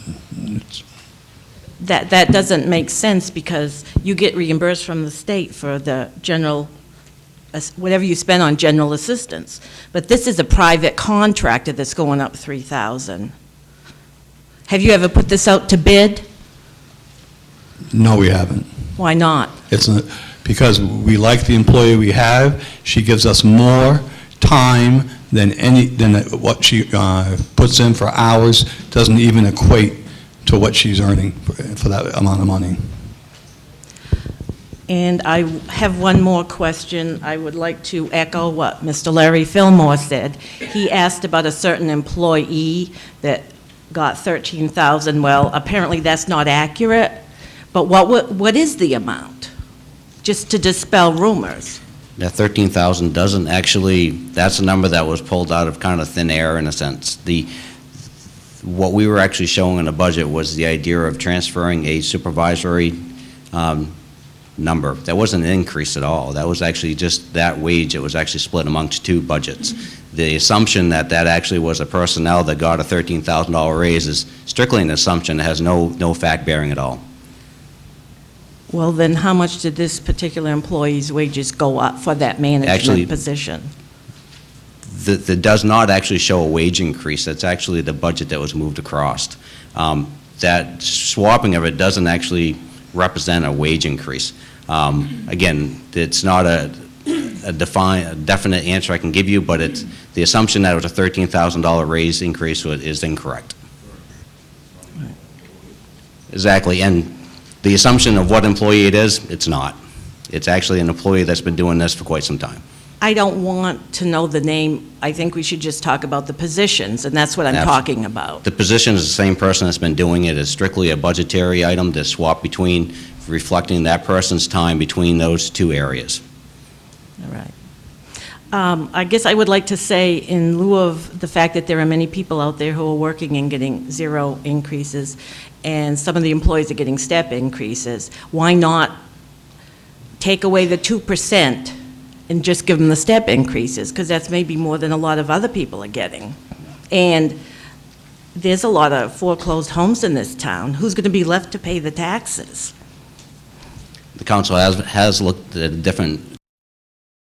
That doesn't make sense because you get reimbursed from the state for the general, whatever you spend on general assistance. But this is a private contractor that's going up 3,000. Have you ever put this out to bid? No, we haven't. Why not? Because we like the employee we have. She gives us more time than what she puts in for hours. Doesn't even equate to what she's earning for that amount of money. And I have one more question. I would like to echo what Mr. Larry Fillmore said. He asked about a certain employee that got $13,000. Well, apparently that's not accurate. But what is the amount? Just to dispel rumors. That 13,000 doesn't actually, that's a number that was pulled out of kind of thin air in a sense. What we were actually showing in the budget was the idea of transferring a supervisory number. That wasn't an increase at all. That was actually just that wage. It was actually split amongst two budgets. The assumption that actually was a personnel that got a $13,000 raise is strictly an assumption. It has no fact bearing at all. Well, then how much did this particular employee's wages go up for that management position? That does not actually show a wage increase. That's actually the budget that was moved across. That swapping of it doesn't actually represent a wage increase. Again, it's not a definite answer I can give you, but it's the assumption that it was a $13,000 raise increase is incorrect. Exactly, and the assumption of what employee it is, it's not. It's actually an employee that's been doing this for quite some time. I don't want to know the name. I think we should just talk about the positions, and that's what I'm talking about. The position is the same person that's been doing it. It's strictly a budgetary item to swap between, reflecting that person's time between those two areas. All right. I guess I would like to say, in lieu of the fact that there are many people out there who are working and getting zero increases, and some of the employees are getting step increases, why not take away the 2% and just give them the step increases? Because that's maybe more than a lot of other people are getting. And there's a lot of foreclosed homes in this town. Who's going to be left to pay the taxes? The council has looked at different